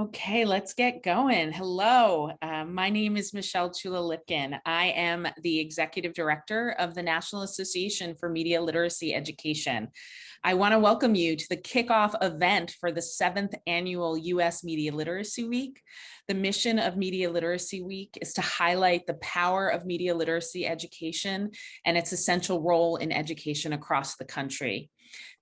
Okay, let's get going. Hello, my name is Michelle Chula-Lipkin. I am the Executive Director of the National Association for Media Literacy Education. I want to welcome you to the kickoff event for the 7th annual U.S. Media Literacy Week. The mission of Media Literacy Week is to highlight the power of media literacy education and its essential role in education across the country.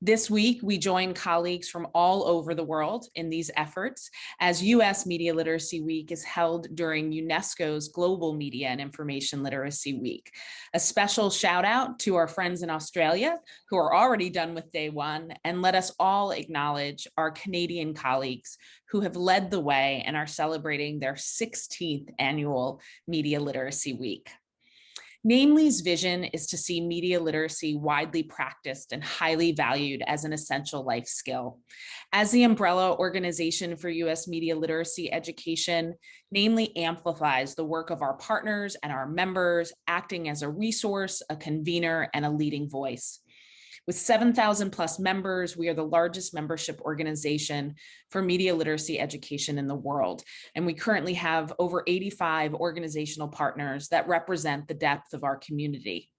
This week, we join colleagues from all over the world in these efforts as U.S. Media Literacy Week is held during UNESCO's Global Media and Information Literacy Week. A special shout out to our friends in Australia who are already done with day one, and let us all acknowledge our Canadian colleagues who have led the way and are celebrating their 16th annual Media Literacy Week. NAMLE's vision is to see media literacy widely practiced and highly valued as an essential life skill. As the umbrella organization for U.S. media literacy education, NAMLE amplifies the work of our partners and our members, acting as a resource, a convener, and a leading voice. With 7,000 plus members, we are the largest membership organization for media literacy education in the world. And we currently have over 85 organizational partners that represent the depth of our community.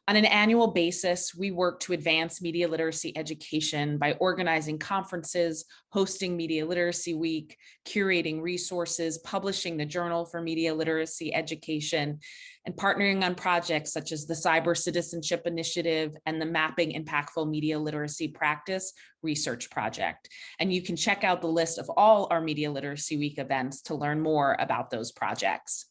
On an annual basis, we work to advance media literacy education by organizing conferences, hosting Media Literacy Week, curating resources, publishing the Journal for Media Literacy Education, and partnering on projects such as the Cyber Citizenship Initiative and the Mapping Impactful Media Literacy Practice Research Project. And you can check out the list of all our Media Literacy Week events to learn more about those projects.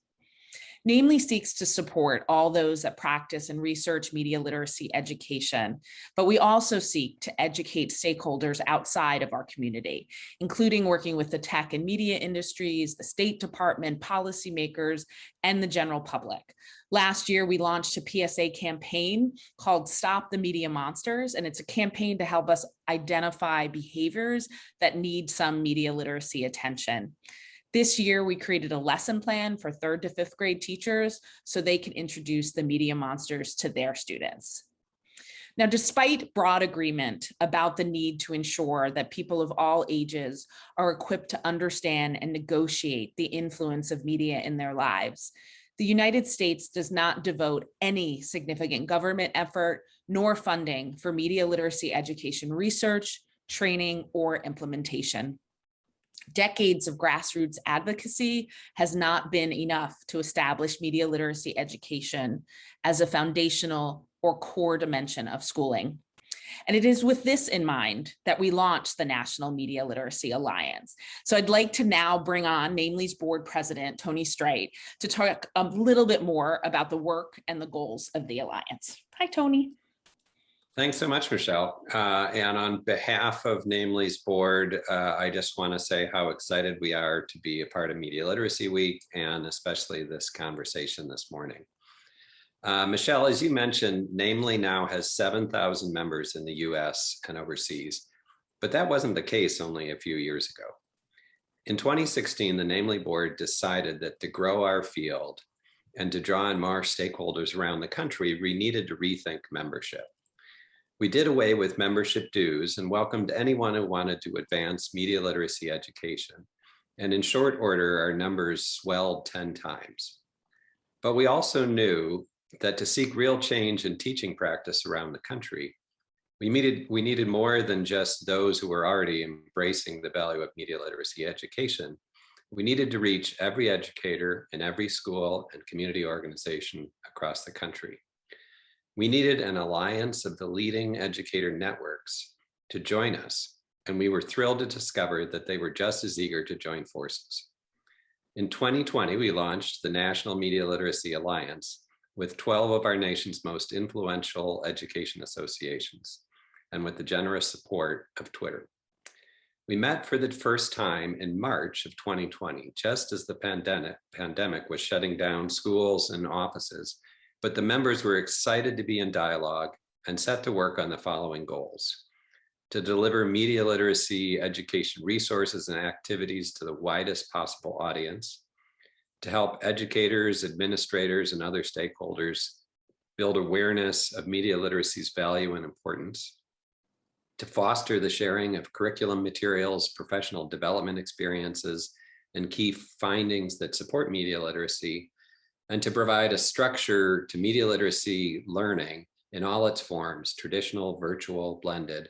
NAMLE seeks to support all those that practice and research media literacy education, but we also seek to educate stakeholders outside of our community, including working with the tech and media industries, the State Department, policymakers, and the general public. Last year, we launched a PSA campaign called Stop the Media Monsters, and it's a campaign to help us identify behaviors that need some media literacy attention. This year, we created a lesson plan for 3rd to 5th grade teachers so they can introduce the media monsters to their students. Now, despite broad agreement about the need to ensure that people of all ages are equipped to understand and negotiate the influence of media in their lives, the United States does not devote any significant government effort nor funding for media literacy education research, training, or implementation. Decades of grassroots advocacy has not been enough to establish media literacy education as a foundational or core dimension of schooling. And it is with this in mind that we launched the National Media Literacy Alliance. So I'd like to now bring on NAMLE's board president, Tony Streit, to talk a little bit more about the work and the goals of the Alliance. Hi, Tony. Thanks so much, Michelle. And on behalf of NAMLE's board, I just want to say how excited we are to be a part of Media Literacy Week, and especially this conversation this morning. Michelle, as you mentioned, NAMLE now has 7,000 members in the US and overseas, but that wasn't the case only a few years ago. In 2016, the NAMLE board decided that to grow our field and to draw in more stakeholders around the country, we needed to rethink membership. We did away with membership dues and welcomed anyone who wanted to advance media literacy education. And in short order, our numbers swelled 10 times. But we also knew that to seek real change in teaching practice around the country, we needed more than just those who were already embracing the value of media literacy education. We needed to reach every educator in every school and community organization across the country. We needed an alliance of the leading educator networks to join us, and we were thrilled to discover that they were just as eager to join forces. In 2020, we launched the National Media Literacy Alliance with 12 of our nation's most influential education associations, and with the generous support of Twitter. We met for the first time in March of 2020, just as the pandemic was shutting down schools and offices, but the members were excited to be in dialogue and set to work on the following goals: to deliver media literacy education resources and activities to the widest possible audience, to help educators, administrators, and other stakeholders build awareness of media literacy's value and importance, to foster the sharing of curriculum materials, professional development experiences, and key findings that support media literacy, and to provide a structure to media literacy learning in all its forms, traditional, virtual, blended,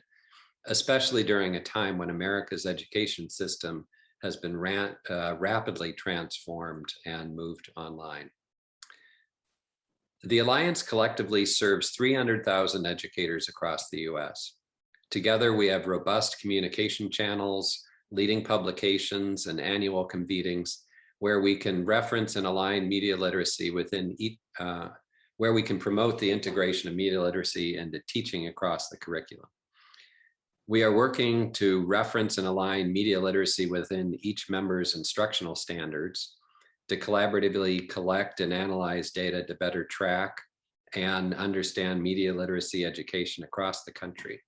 especially during a time when America's education system has been rapidly transformed and moved online. The Alliance collectively serves 300,000 educators across the US. Together, we have robust communication channels, leading publications, and annual convenings where we can reference and align media literacy within where we can promote the integration of media literacy into teaching across the curriculum. We are working to reference and align media literacy within each member's instructional standards, to collaboratively collect and analyze data to better track and understand media literacy education across the country.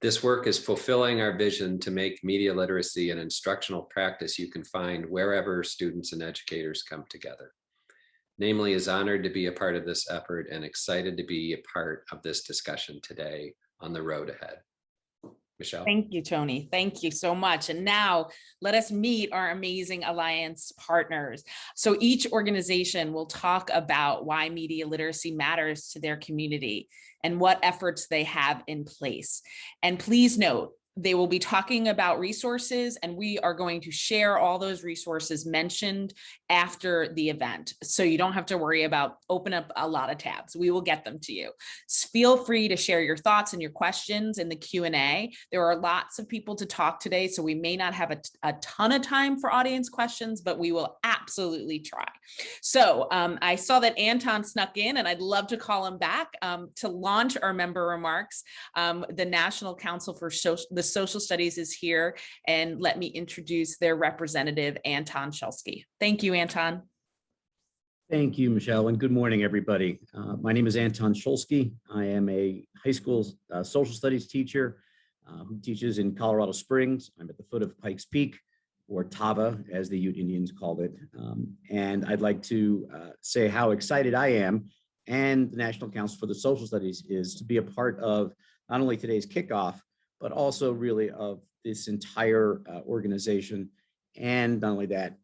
This work is fulfilling our vision to make media literacy an instructional practice you can find wherever students and educators come together. NAMLE is honored to be a part of this effort and excited to be a part of this discussion today on the road ahead. Michelle. Thank you, Tony. Thank you so much. And now let us meet our amazing Alliance partners. So each organization will talk about why media literacy matters to their community and what efforts they have in place. And please note, they will be talking about resources, and we are going to share all those resources mentioned after the event. So you don't have to worry about open up a lot of tabs. We will get them to you. Feel free to share your thoughts and your questions in the Q&A. There are lots of people to talk today, so we may not have a ton of time for audience questions, but we will absolutely try. So I saw that Anton snuck in, and I'd love to call him back to launch our member remarks. The National Council for the Social Studies is here, and let me introduce their representative, Anton Shulsky. Thank you, Anton. Thank you, Michelle, and good morning, everybody. My name is Anton Shulsky. I am a high school social studies teacher who teaches in Colorado Springs. I'm at the foot of Pikes Peak, or Tava, as the Ute Indians called it. And I'd like to say how excited I am, and the National Council for the Social Studies is, to be a part of not only today's kickoff, but also really of this entire organization. And not only that,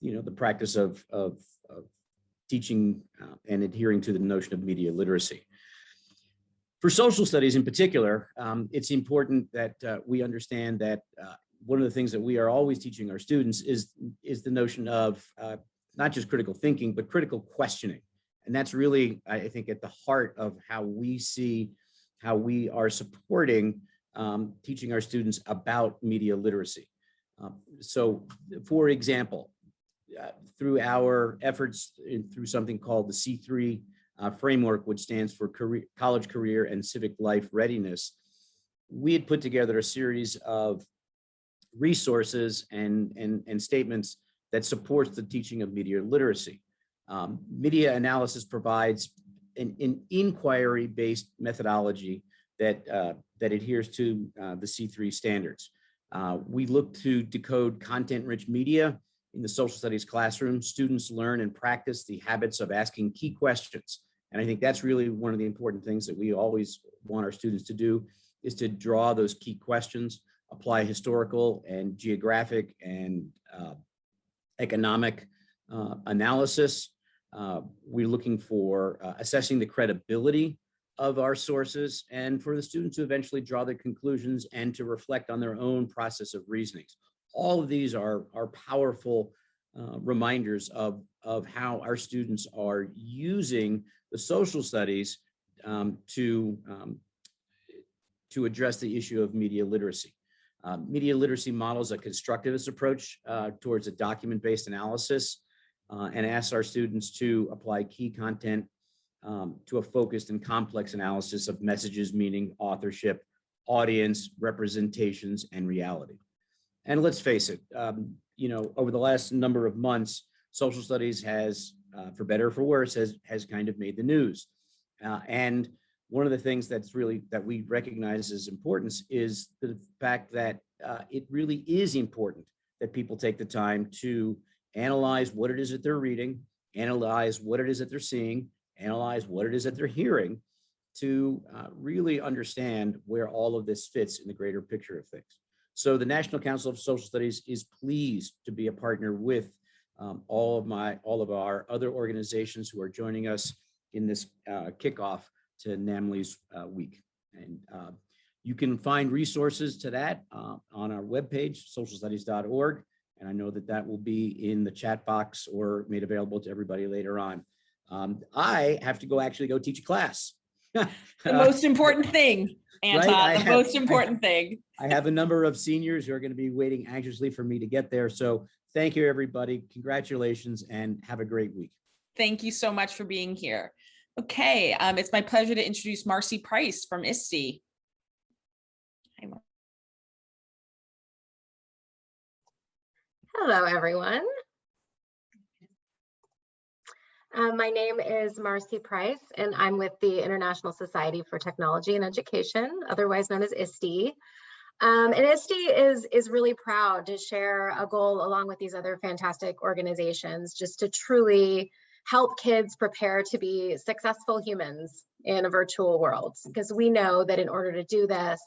the practice of teaching and adhering to the notion of media literacy. For social studies in particular, it's important that we understand that one of the things that we are always teaching our students is the notion of not just critical thinking, but critical questioning. And that's really, I think, at the heart of how we are supporting teaching our students about media literacy. So, for example, through our efforts through something called the C3 framework, which stands for College Career and Civic Life Readiness, we had put together a series of resources and statements that supports the teaching of media literacy. Media analysis provides an inquiry-based methodology that adheres to the C3 standards. We look to decode content-rich media in the social studies classroom. Students learn and practice the habits of asking key questions. And I think that's really one of the important things that we always want our students to do, is to draw those key questions, apply historical and geographic and economic analysis. We're looking for assessing the credibility of our sources, and for the students to eventually draw their conclusions and to reflect on their own process of reasonings. All of these are powerful reminders of how our students are using the social studies to address the issue of media literacy. Media literacy models a constructivist approach towards a document-based analysis and asks our students to apply key content to a focused and complex analysis of messages, meaning, authorship, audience, representations, and reality. And let's face it, over the last number of months, social studies has, for better or for worse, has kind of made the news. And one of the things that we recognize as importance is the fact that it really is important that people take the time to analyze what it is that they're reading, analyze what it is that they're seeing, analyze what it is that they're hearing, to really understand where all of this fits in the greater picture of things. So the National Council of Social Studies is pleased to be a partner with all of our other organizations who are joining us in this kickoff to NAMLE's week. And you can find resources to that on our webpage, socialstudies.org. And I know that that will be in the chat box or made available to everybody later on. I have to actually go teach a class. The most important thing, Anton, right? the most important thing. I have a number of seniors who are going to be waiting anxiously for me to get there. So thank you, everybody. Congratulations and have a great week. Thank you so much for being here. Okay, it's my pleasure to introduce Marcy Price from ISTE. Hi, Hello, everyone. My name is Marcy Price, and I'm with the International Society for Technology and Education, otherwise known as ISTE. And ISTE is really proud to share a goal along with these other fantastic organizations, just to truly help kids prepare to be successful humans in a virtual world. Because we know that in order to do this,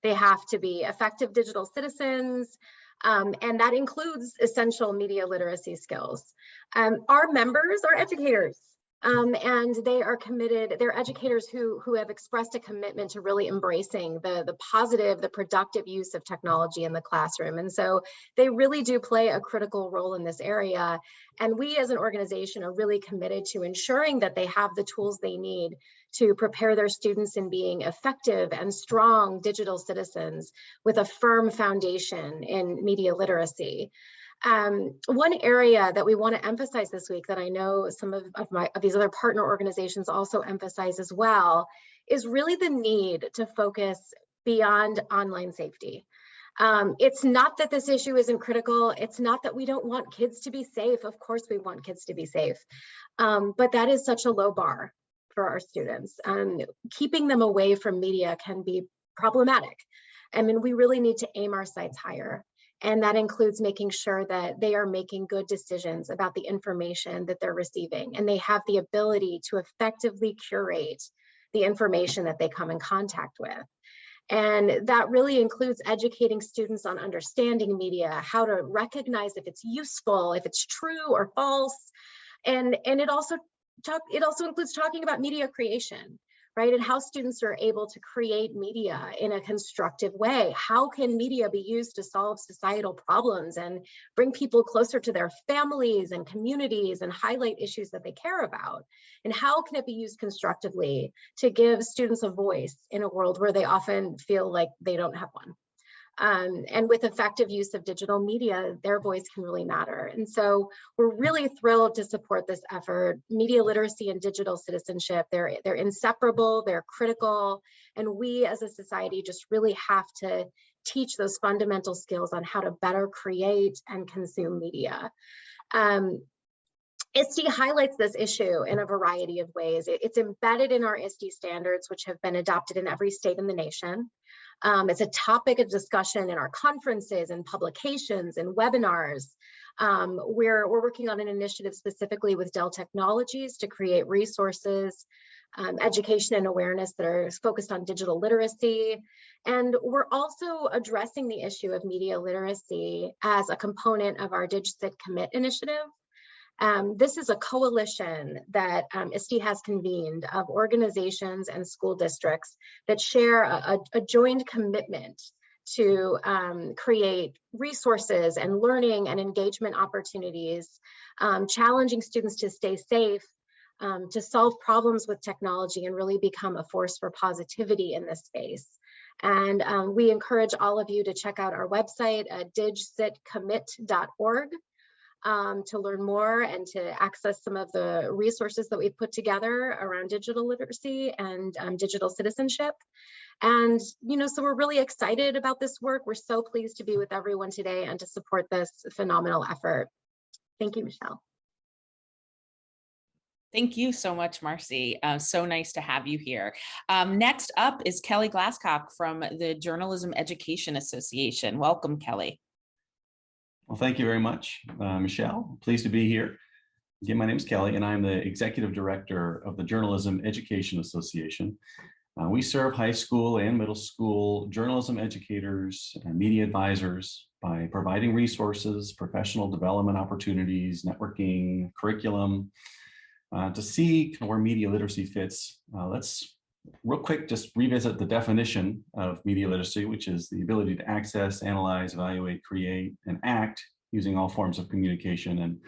they have to be effective digital citizens, and that includes essential media literacy skills. Our members are educators, and they are committed. They're educators who have expressed a commitment to really embracing the positive, the productive use of technology in the classroom. And so they really do play a critical role in this area. And we as an organization are really committed to ensuring that they have the tools they need to prepare their students in being effective and strong digital citizens with a firm foundation in media literacy. One area that we want to emphasize this week that I know some of these other partner organizations also emphasize as well is really the need to focus beyond online safety. It's not that this issue isn't critical. It's not that we don't want kids to be safe. Of course we want kids to be safe, but that is such a low bar for our students. Keeping them away from media can be problematic. I mean, we really need to aim our sights higher. And that includes making sure that they are making good decisions about the information that they're receiving, and they have the ability to effectively curate the information that they come in contact with. And that really includes educating students on understanding media, how to recognize if it's useful, if it's true or false. And it also includes talking about media creation, right? And how students are able to create media in a constructive way. How can media be used to solve societal problems and bring people closer to their families and communities and highlight issues that they care about? And how can it be used constructively to give students a voice in a world where they often feel like they don't have one? And with effective use of digital media, their voice can really matter. And so we're really thrilled to support this effort. Media literacy and digital citizenship, they're inseparable, they're critical, and we as a society just really have to teach those fundamental skills on how to better create and consume media. ISTE highlights this issue in a variety of ways. It's embedded in our ISTE standards, which have been adopted in every state in the nation. It's a topic of discussion in our conferences and publications and webinars. We're working on an initiative specifically with Dell Technologies to create resources, education and awareness that are focused on digital literacy. And we're also addressing the issue of media literacy as a component of our DigCit Commit initiative. This is a coalition that ISTE has convened of organizations and school districts that share a joint commitment to create resources and learning and engagement opportunities, challenging students to stay safe, to solve problems with technology and really become a force for positivity in this space. And we encourage all of you to check out our website at digcitcommit.org. To learn more and to access some of the resources that we've put together around digital literacy and digital citizenship. And, so we're really excited about this work. We're so pleased to be with everyone today and to support this phenomenal effort. Thank you, Michelle. Thank you so much, Marcy. So nice to have you here. Next up is Kelly Glasscock from the Journalism Education Association. Welcome, Kelly. Well, thank you very much, Michelle. Pleased to be here. Again, my name is Kelly, and I'm the Executive Director of the Journalism Education Association. We serve high school and middle school journalism educators and media advisors by providing resources, professional development opportunities, networking, curriculum. To see where media literacy fits, let's real quick just revisit the definition of media literacy, which is the ability to access, analyze, evaluate, create, and act using all forms of communication. And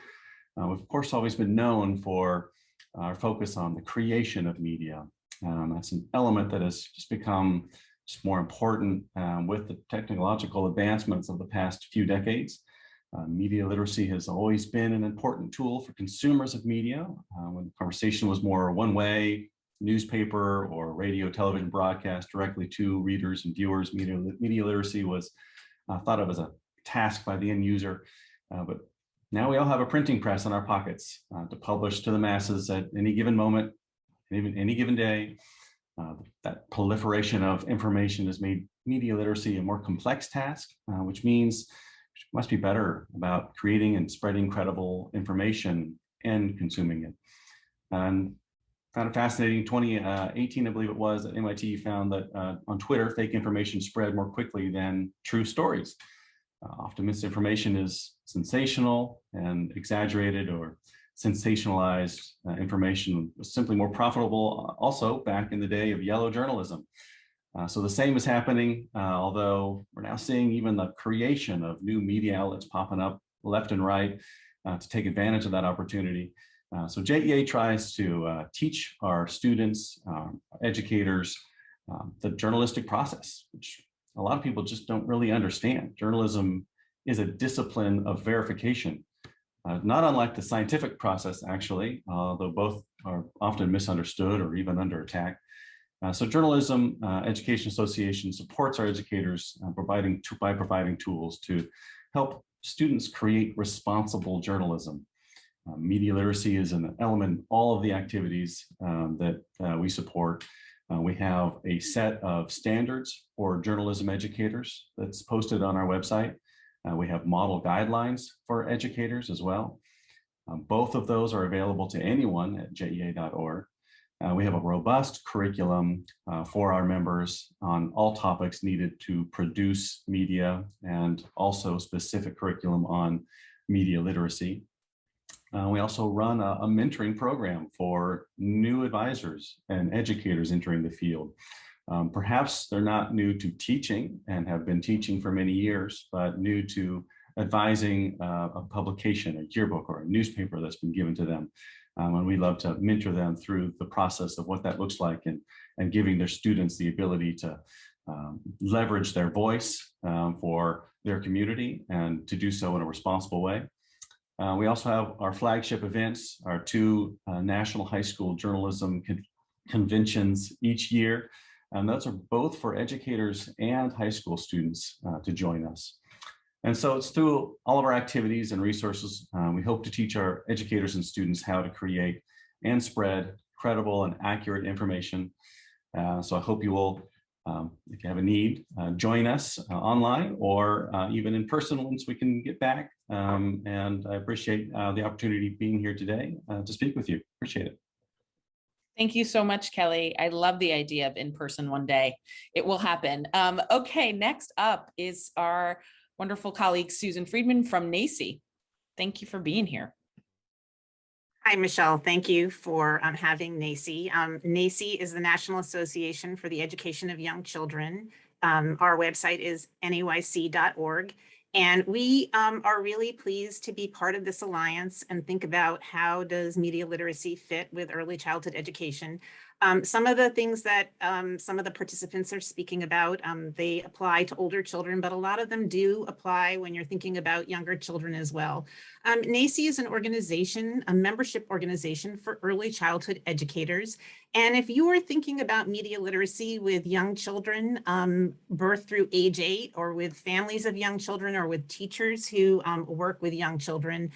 we've, of course, always been known for our focus on the creation of media. That's an element that has just become just more important with the technological advancements of the past few decades. Media literacy has always been an important tool for consumers of media. When the conversation was more one-way, newspaper or radio, television broadcast directly to readers and viewers, media literacy was thought of as a task by the end user. But now we all have a printing press in our pockets to publish to the masses at any given moment, even any given day. That proliferation of information has made media literacy a more complex task, which means we must be better about creating and spreading credible information and consuming it. And found it fascinating. 2018, I believe it was, that MIT found that on Twitter, fake information spread more quickly than true stories. Often misinformation is sensational and exaggerated or sensationalized information was simply more profitable also back in the day of yellow journalism. So the same is happening, although we're now seeing even the creation of new media outlets popping up left and right to take advantage of that opportunity. So JEA tries to teach our students, educators, the journalistic process, which a lot of people just don't really understand. Journalism is a discipline of verification. Not unlike the scientific process, actually, though both are often misunderstood or even under attack. So Journalism Education Association supports our educators by providing tools to help students create responsible journalism. Media literacy is an element in all of the activities that we support. We have a set of standards for journalism educators that's posted on our website. We have model guidelines for educators as well. Both of those are available to anyone at jea.org. We have a robust curriculum for our members on all topics needed to produce media, and also specific curriculum on media literacy. We also run a mentoring program for new advisors and educators entering the field. Perhaps they're not new to teaching and have been teaching for many years, but new to advising a publication, a yearbook, or a newspaper that's been given to them. And we love to mentor them through the process of what that looks like, and giving their students the ability to leverage their voice for their community and to do so in a responsible way. We also have our flagship events, our two national high school journalism conventions each year. And those are both for educators and high school students to join us. And so it's through all of our activities and resources, we hope to teach our educators and students how to create and spread credible and accurate information. So I hope you will, if you have a need, join us online or even in person once we can get back. And I appreciate the opportunity being here today to speak with you. Appreciate it. Thank you so much, Kelly. I love the idea of in person one day. It will happen. Okay, next up is our wonderful colleague, Susan Friedman from NAEYC. Thank you for being here. Hi, Michelle. Thank you for having NAEYC. NAEYC is the National Association for the Education of Young Children. Our website is NAEYC.org. And we are really pleased to be part of this alliance and think about how does media literacy fit with early childhood education. Some of the things that some of the participants are speaking about, they apply to older children, but a lot of them do apply when you're thinking about younger children as well. NAEYC is an organization, a membership organization for early childhood educators. And if you are thinking about media literacy with young children, birth through age 8, or with families of young children, or with teachers who work with young children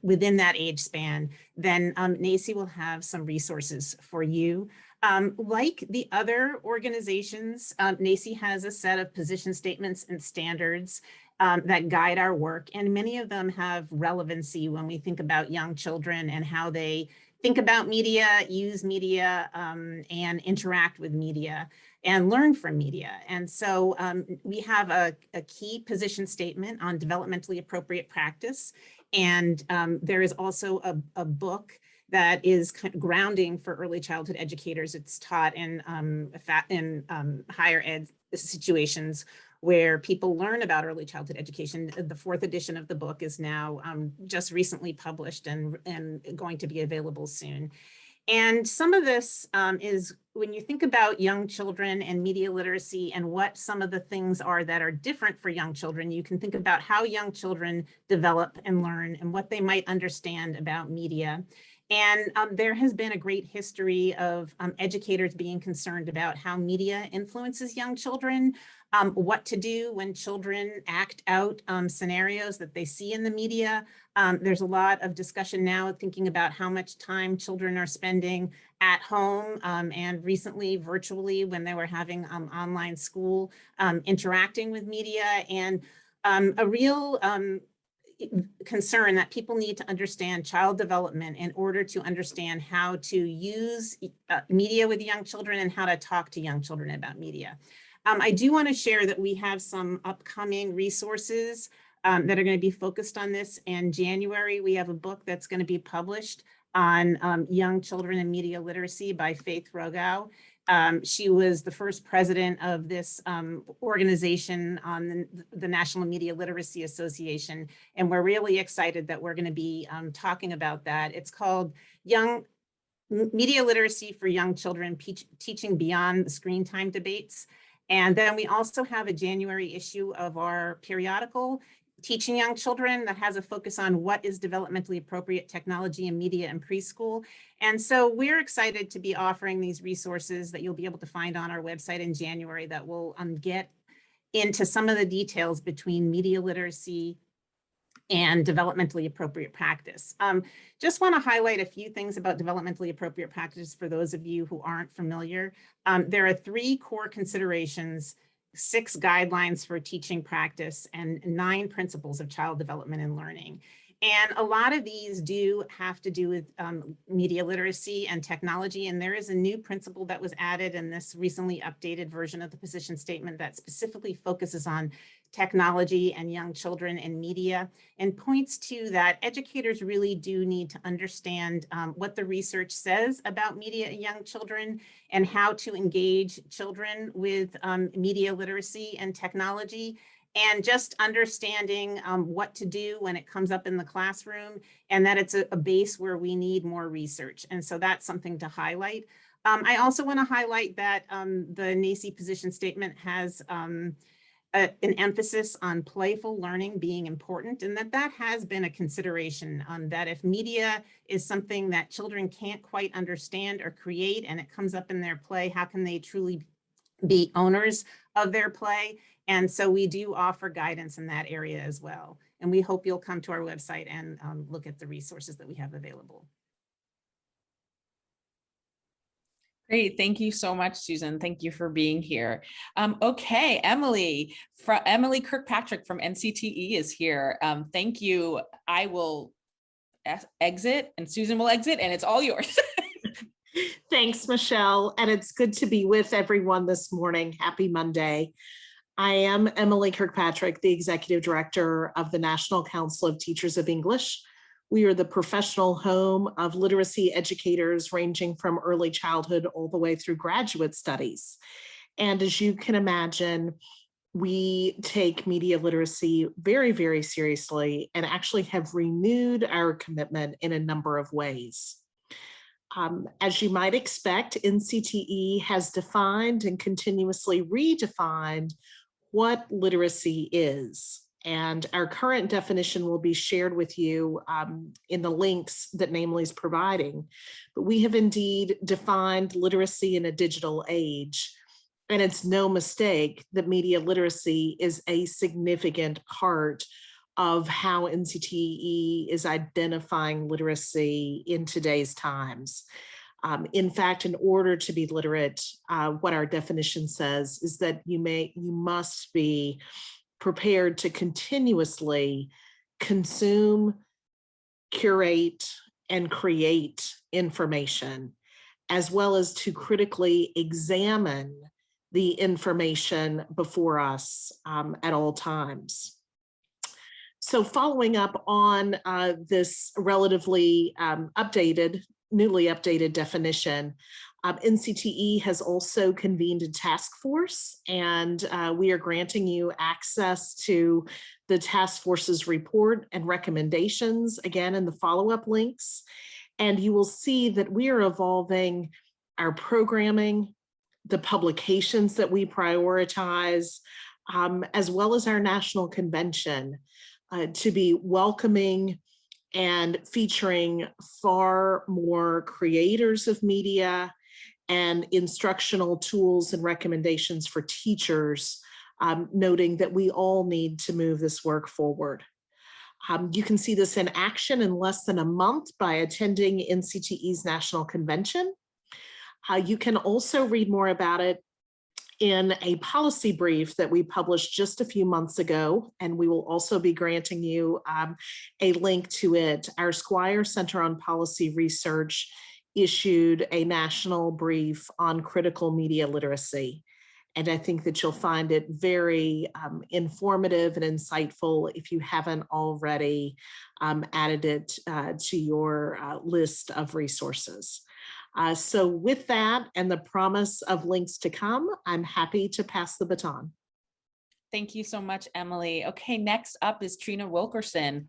within that age span, then NAEYC will have some resources for you. Like the other organizations, NAEYC has a set of position statements and standards that guide our work, and many of them have relevancy when we think about young children and how they think about media, use media, and interact with media and learn from media. And so we have a key position statement on developmentally appropriate practice. And there is also a book that is grounding for early childhood educators. It's taught in higher ed situations where people learn about early childhood education. The 4th edition of the book is now just recently published and going to be available soon. And some of this is when you think about young children and media literacy and what some of the things are that are different for young children, you can think about how young children develop and learn and what they might understand about media. And there has been a great history of educators being concerned about how media influences young children, what to do when children act out scenarios that they see in the media. There's a lot of discussion now thinking about how much time children are spending at home and recently virtually when they were having online school, interacting with media, and a real concern that people need to understand child development in order to understand how to use media with young children and how to talk to young children about media. I do want to share that we have some upcoming resources that are going to be focused on this. In January, we have a book that's going to be published on young children and media literacy by Faith Rogow. She was the first president of this organization on the National Media Literacy Association, and we're really excited that we're going to be talking about that. It's called Media Literacy for Young Children, Teaching Beyond the Screen Time Debates. And then we also have a January issue of our periodical, Teaching Young Children, that has a focus on what is developmentally appropriate technology and media in preschool. And so we're excited to be offering these resources that you'll be able to find on our website in January that will get into some of the details between media literacy and developmentally appropriate practice. Just want to highlight a few things about developmentally appropriate practice for those of you who aren't familiar. There are 3 core considerations, 6 guidelines for teaching practice, and 9 principles of child development and learning. And a lot of these do have to do with media literacy and technology. And there is a new principle that was added in this recently updated version of the position statement that specifically focuses on technology and young children and media, and points to that educators really do need to understand what the research says about media and young children and how to engage children with media literacy and technology, and just understanding what to do when it comes up in the classroom, and that it's a base where we need more research. And so that's something to highlight. I also want to highlight that the NAEYC position statement has an emphasis on playful learning being important, and that has been a consideration, that if media is something that children can't quite understand or create and it comes up in their play, how can they truly be owners of their play? And so we do offer guidance in that area as well. And we hope you'll come to our website and look at the resources that we have available. Great. Thank you so much, Susan. Thank you for being here. Okay, Emily Kirkpatrick from NCTE is here. Thank you. I will exit and Susan will exit, and it's all yours. Thanks, Michelle. And it's good to be with everyone this morning. Happy Monday. I am Emily Kirkpatrick, the Executive Director of the National Council of Teachers of English. We are the professional home of literacy educators ranging from early childhood all the way through graduate studies. And as you can imagine, we take media literacy very, very seriously and actually have renewed our commitment in a number of ways. As you might expect, NCTE has defined and continuously redefined what literacy is. And our current definition will be shared with you in the links that NAMLE is providing. But we have indeed defined literacy in a digital age. And it's no mistake that media literacy is a significant part of how NCTE is identifying literacy in today's times. In fact, in order to be literate, what our definition says is that you must be prepared to continuously consume, curate, and create information, as well as to critically examine the information before us at all times. So following up on this relatively newly updated definition, NCTE has also convened a task force, and we are granting you access to the task force's report and recommendations, again, in the follow-up links. And you will see that we are evolving our programming, the publications that we prioritize, as well as our national convention to be welcoming and featuring far more creators of media and instructional tools and recommendations for teachers, noting that we all need to move this work forward. You can see this in action in less than a month by attending NCTE's National Convention. You can also read more about it in a policy brief that we published just a few months ago, and we will also be granting you a link to it. Our Squire Center on Policy Research issued a national brief on critical media literacy. And I think that you'll find it very informative and insightful if you haven't already added it to your list of resources. So with that and the promise of links to come, I'm happy to pass the baton. Thank you so much, Emily. Okay, next up is Trina Wilkerson.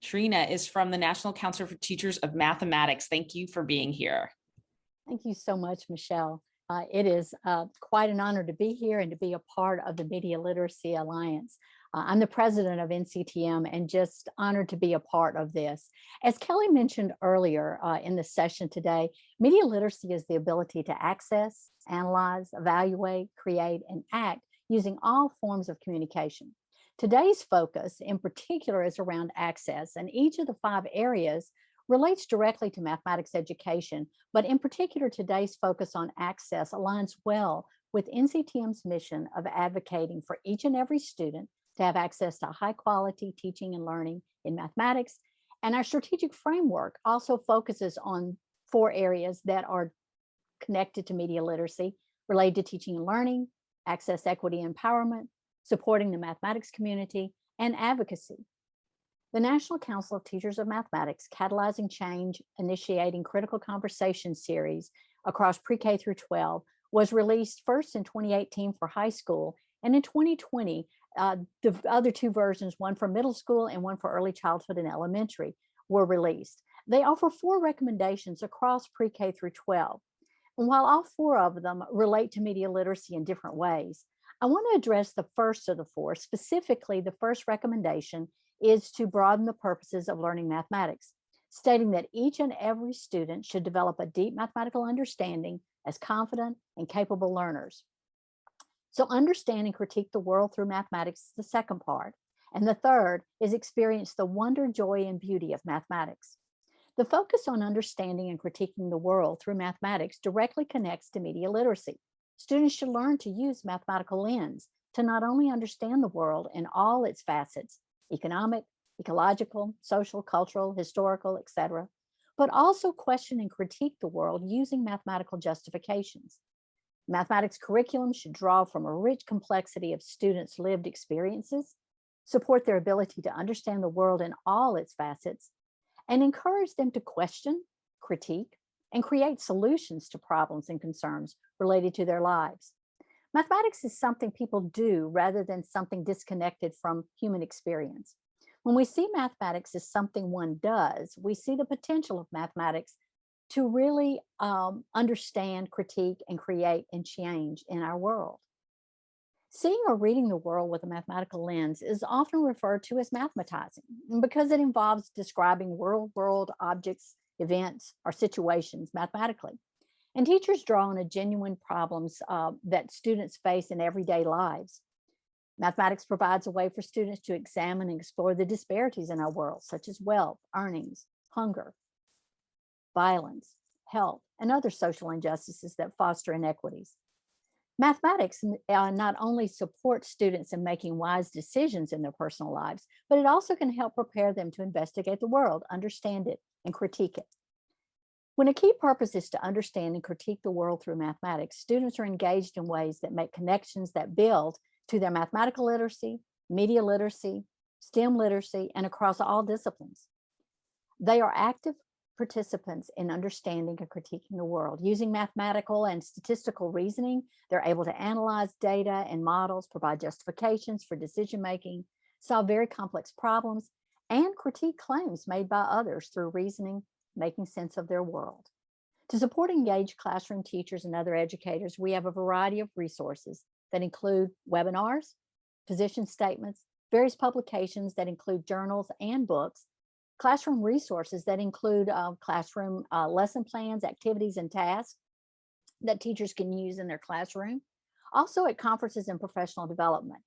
Trina is from the National Council for Teachers of Mathematics. Thank you for being here. Thank you so much, Michelle. It is quite an honor to be here and to be a part of the Media Literacy Alliance. I'm the president of NCTM and just honored to be a part of this. As Kelly mentioned earlier in the session today, media literacy is the ability to access, analyze, evaluate, create, and act using all forms of communication. Today's focus in particular is around access, and each of the 5 areas relates directly to mathematics education, but in particular, today's focus on access aligns well with NCTM's mission of advocating for each and every student to have access to high quality teaching and learning in mathematics. And our strategic framework also focuses on 4 areas that are connected to media literacy, related to teaching and learning, access, equity, and empowerment, supporting the mathematics community, and advocacy. The National Council of Teachers of Mathematics, Catalyzing Change, Initiating Critical Conversation series across pre-K through 12 was released first in 2018 for high school, and in 2020, the other 2 versions, one for middle school and one for early childhood and elementary, were released. They offer 4 recommendations across pre-K through 12. And while all 4 of them relate to media literacy in different ways, I want to address the first of the 4. Specifically, the first recommendation is to broaden the purposes of learning mathematics, stating that each and every student should develop a deep mathematical understanding as confident and capable learners. So understand and critique the world through mathematics is the second part. And the third is experience the wonder, joy, and beauty of mathematics. The focus on understanding and critiquing the world through mathematics directly connects to media literacy. Students should learn to use mathematical lens to not only understand the world in all its facets, economic, ecological, social, cultural, historical, etc., but also question and critique the world using mathematical justifications. Mathematics curriculum should draw from a rich complexity of students' lived experiences, support their ability to understand the world in all its facets, and encourage them to question, critique, and create solutions to problems and concerns related to their lives. Mathematics is something people do rather than something disconnected from human experience. When we see mathematics as something one does, we see the potential of mathematics to really understand, critique, and create and change in our world. Seeing or reading the world with a mathematical lens is often referred to as mathematizing because it involves describing real-world objects, events, or situations mathematically. And teachers draw on genuine problems that students face in everyday lives. Mathematics provides a way for students to examine and explore the disparities in our world, such as wealth, earnings, hunger, violence, health, and other social injustices that foster inequities. Mathematics not only supports students in making wise decisions in their personal lives, but it also can help prepare them to investigate the world, understand it, and critique it. When a key purpose is to understand and critique the world through mathematics, students are engaged in ways that make connections that build to their mathematical literacy, media literacy, STEM literacy, and across all disciplines. They are active participants in understanding and critiquing the world. Using mathematical and statistical reasoning, they're able to analyze data and models, provide justifications for decision-making, solve very complex problems, and critique claims made by others through reasoning, making sense of their world. To support engaged classroom teachers and other educators, we have a variety of resources that include webinars, position statements, various publications that include journals and books, classroom resources that include classroom lesson plans, activities, and tasks that teachers can use in their classroom, also at conferences and professional development.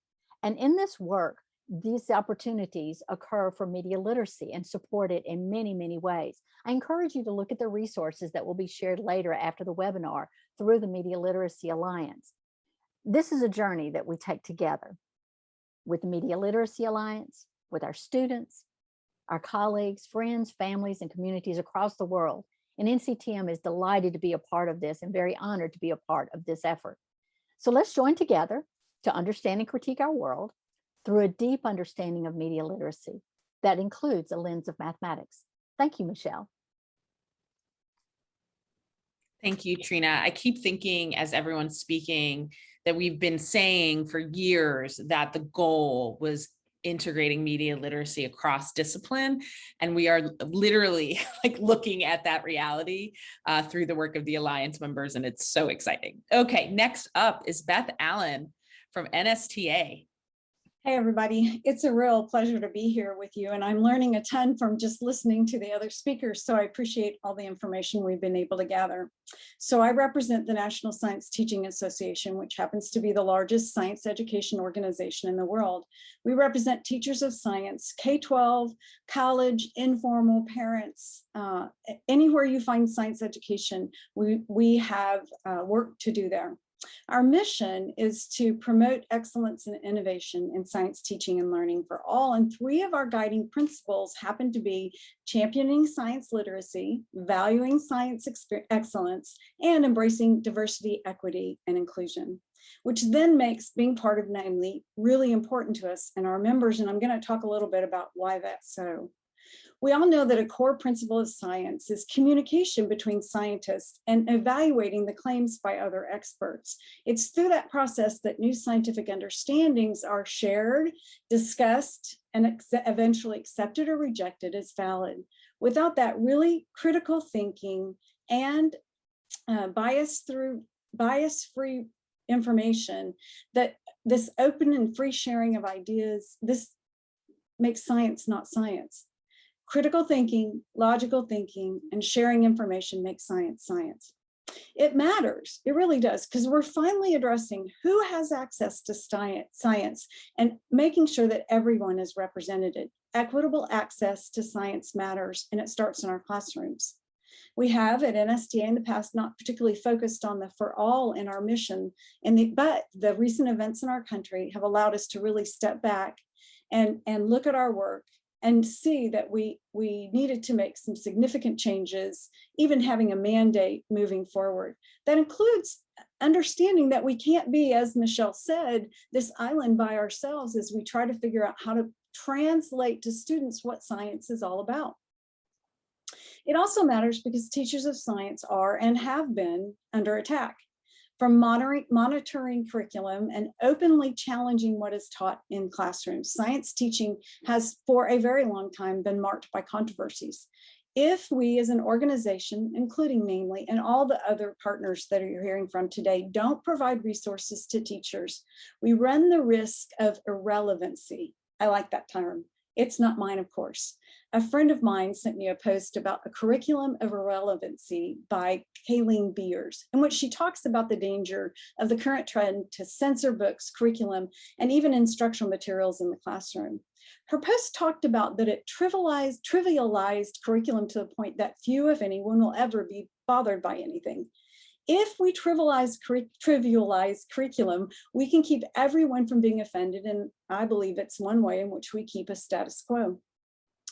And in this work, these opportunities occur for media literacy and support it in many, many ways. I encourage you to look at the resources that will be shared later after the webinar through the Media Literacy Alliance. This is a journey that we take together with the Media Literacy Alliance, with our students, our colleagues, friends, families, and communities across the world. And NCTM is delighted to be a part of this and very honored to be a part of this effort. So let's join together to understand and critique our world through a deep understanding of media literacy that includes a lens of mathematics. Thank you, Michelle. Thank you, Trina. I keep thinking as everyone's speaking that we've been saying for years that the goal was integrating media literacy across discipline. And we are literally like looking at that reality through the work of the Alliance members. And it's so exciting. Okay, next up is Beth Allen from NSTA. Hey, everybody. It's a real pleasure to be here with you. And I'm learning a ton from just listening to the other speakers. So I appreciate all the information we've been able to gather. So I represent the National Science Teaching Association, which happens to be the largest science education organization in the world. We represent teachers of science, K-12, college, informal, parents, anywhere you find science education, we have work to do there. Our mission is to promote excellence and innovation in science teaching and learning for all. And 3 of our guiding principles happen to be championing science literacy, valuing science excellence, and embracing diversity, equity, and inclusion, which then makes being part of NAMLE really important to us and our members. And I'm going to talk a little bit about why that's so. We all know that a core principle of science is communication between scientists and evaluating the claims by other experts. It's through that process that new scientific understandings are shared, discussed, and eventually accepted or rejected as valid. Without that really critical thinking and bias-free information, that this open and free sharing of ideas, this makes science not science. Critical thinking, logical thinking, and sharing information makes science science. It matters, it really does, because we're finally addressing who has access to science and making sure that everyone is represented. Equitable access to science matters, and it starts in our classrooms. We have at NSTA in the past not particularly focused on the for all in our mission, but the recent events in our country have allowed us to really step back and look at our work and see that we needed to make some significant changes, even having a mandate moving forward. That includes understanding that we can't be, as Michelle said, this island by ourselves as we try to figure out how to translate to students what science is all about. It also matters because teachers of science are and have been under attack from monitoring curriculum and openly challenging what is taught in classrooms. Science teaching has for a very long time been marked by controversies. If we as an organization, including NAMLE and all the other partners that you're hearing from today, don't provide resources to teachers, we run the risk of irrelevancy. I like that term. It's not mine, of course. A friend of mine sent me a post about a curriculum of irrelevancy by Kayleen Beers, in which she talks about the danger of the current trend to censor books, curriculum, and even instructional materials in the classroom. Her post talked about that it trivialized curriculum to the point that few, if anyone, will ever be bothered by anything. If we trivialize curriculum, we can keep everyone from being offended, and I believe it's one way in which we keep a status quo.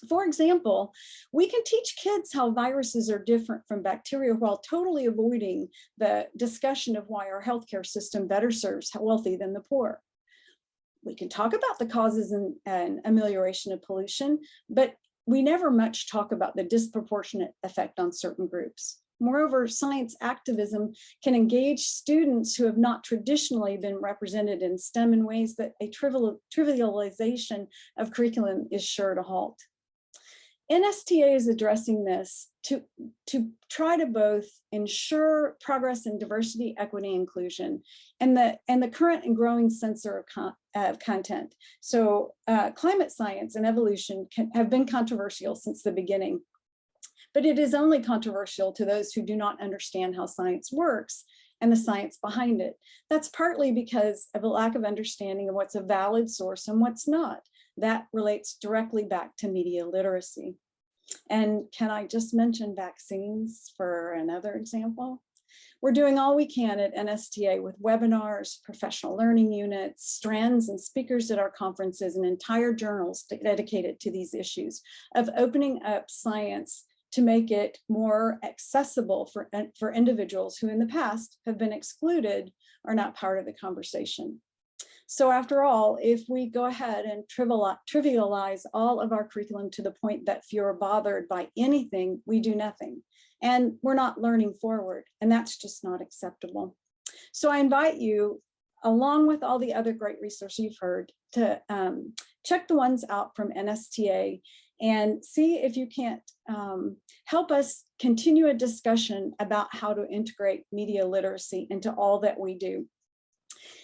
For example, we can teach kids how viruses are different from bacteria while totally avoiding the discussion of why our healthcare system better serves the wealthy than the poor. We can talk about the causes and amelioration of pollution, but we never much talk about the disproportionate effect on certain groups. Moreover, science activism can engage students who have not traditionally been represented in STEM in ways that a trivialization of curriculum is sure to halt. NSTA is addressing this to try to both ensure progress in diversity, equity, inclusion, and the current and growing censor of content. So climate science and evolution have been controversial since the beginning, but it is only controversial to those who do not understand how science works and the science behind it. That's partly because of a lack of understanding of what's a valid source and what's not. That relates directly back to media literacy. And can I just mention vaccines for another example? We're doing all we can at NSTA with webinars, professional learning units, strands and speakers at our conferences, and entire journals dedicated to these issues of opening up science to make it more accessible for individuals who in the past have been excluded or not part of the conversation. So after all, if we go ahead and trivialize all of our curriculum to the point that few are bothered by anything, we do nothing. And we're not learning forward, and that's just not acceptable. So I invite you, along with all the other great resources you've heard, to check the ones out from NSTA and see if you can't help us continue a discussion about how to integrate media literacy into all that we do.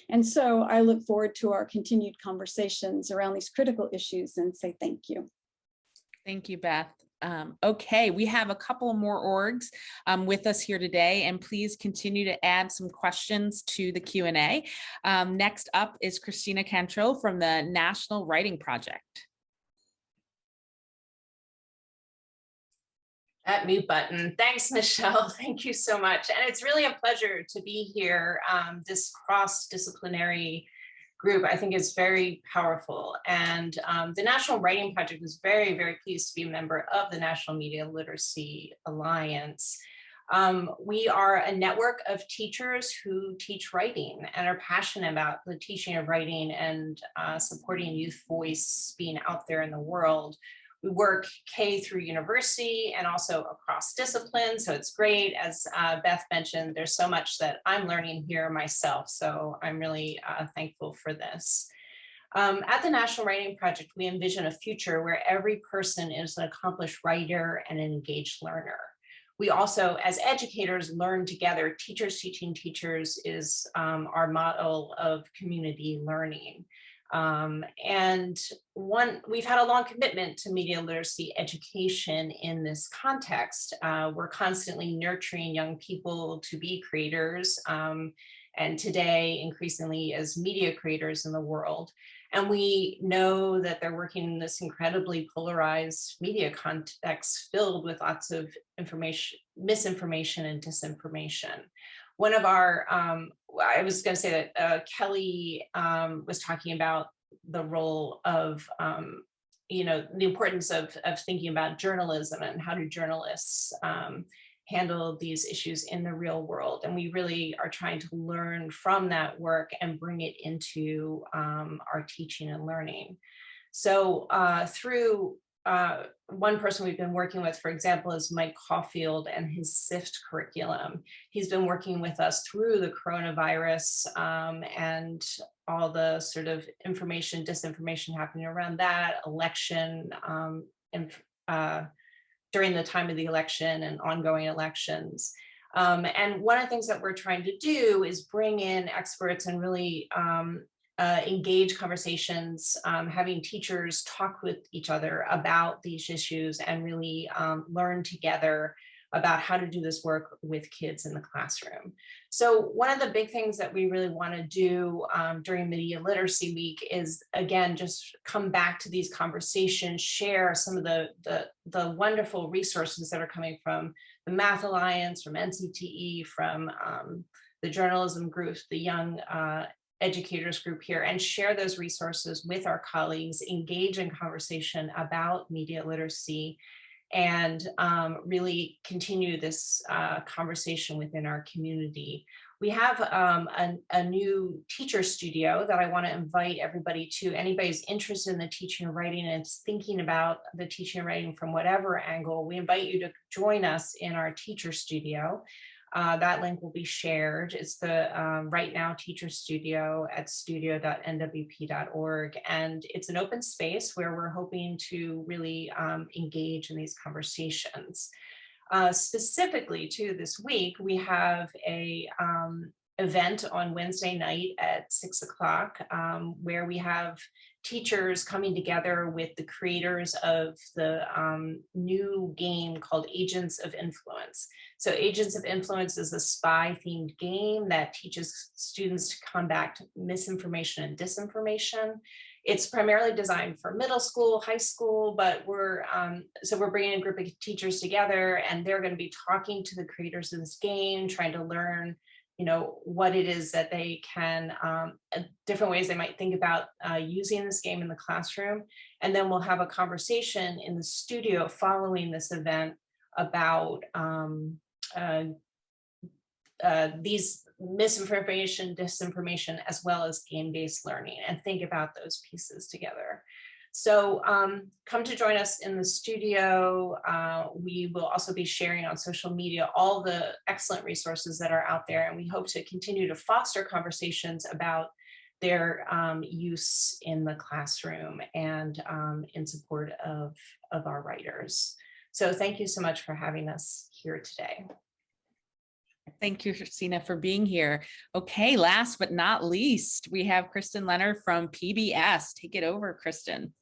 And so I look forward to our continued conversations around these critical issues and say thank you. Thank you, Beth. Okay, we have a couple more orgs with us here today, and please continue to add some questions to the Q&A. Next up is Christina Cantrell from the National Writing Project. That mute button. Thanks, Michelle. Thank you so much. And it's really a pleasure to be here. This cross-disciplinary group, I think, is very powerful. And the National Writing Project is very, very pleased to be a member of the National Media Literacy Alliance. We are a network of teachers who teach writing and are passionate about the teaching of writing and supporting youth voice being out there in the world. We work K through university and also across disciplines. So it's great. As Beth mentioned, there's so much that I'm learning here myself. So I'm really thankful for this. At the National Writing Project, we envision a future where every person is an accomplished writer and an engaged learner. We also, as educators, learn together. Teachers teaching teachers is our model of community learning. And we've had a long commitment to media literacy education in this context. We're constantly nurturing young people to be creators, and today increasingly as media creators in the world. And we know that they're working in this incredibly polarized media context filled with lots of information, misinformation and disinformation. One of our, I was going to say that Kelly was talking about the role of, the importance of thinking about journalism and how do journalists handle these issues in the real world. And we really are trying to learn from that work and bring it into our teaching and learning. So through one person we've been working with, for example, is Mike Caulfield and his SIFT curriculum. He's been working with us through the coronavirus and all the sort of information, disinformation happening around that, election, during the time of the election and ongoing elections. And one of the things that we're trying to do is bring in experts and really engage conversations, having teachers talk with each other about these issues and really learn together about how to do this work with kids in the classroom. So one of the big things that we really want to do during Media Literacy Week is, again, just come back to these conversations, share some of the wonderful resources that are coming from the Math Alliance, from NCTE, from the journalism groups, the Young Educators group here, and share those resources with our colleagues, engage in conversation about media literacy, and really continue this conversation within our community. We have a new teacher studio that I want to invite everybody to. Anybody's interested in the teaching and writing and is thinking about the teaching and writing from whatever angle, we invite you to join us in our teacher studio. That link will be shared. It's the Right Now Teacher Studio at studio.nwp.org. And it's an open space where we're hoping to really engage in these conversations. Specifically to this week, we have a event on Wednesday night at 6 o'clock where we have teachers coming together with the creators of the new game called Agents of Influence. So Agents of Influence is a spy themed game that teaches students to combat misinformation and disinformation. It's primarily designed for middle school, high school, but we're bringing a group of teachers together, and they're going to be talking to the creators of this game, trying to learn, what it is that they can, different ways they might think about using this game in the classroom. And then we'll have a conversation in the studio following this event about these misinformation, disinformation, as well as game-based learning, and think about those pieces together. So come to join us in the studio. We will also be sharing on social media all the excellent resources that are out there, and we hope to continue to foster conversations about their use in the classroom and in support of our writers. So thank you so much for having us here today. Thank you, Christina, for being here. Okay, last but not least, we have Kristen Leonard from PBS. Take it over, Kristen.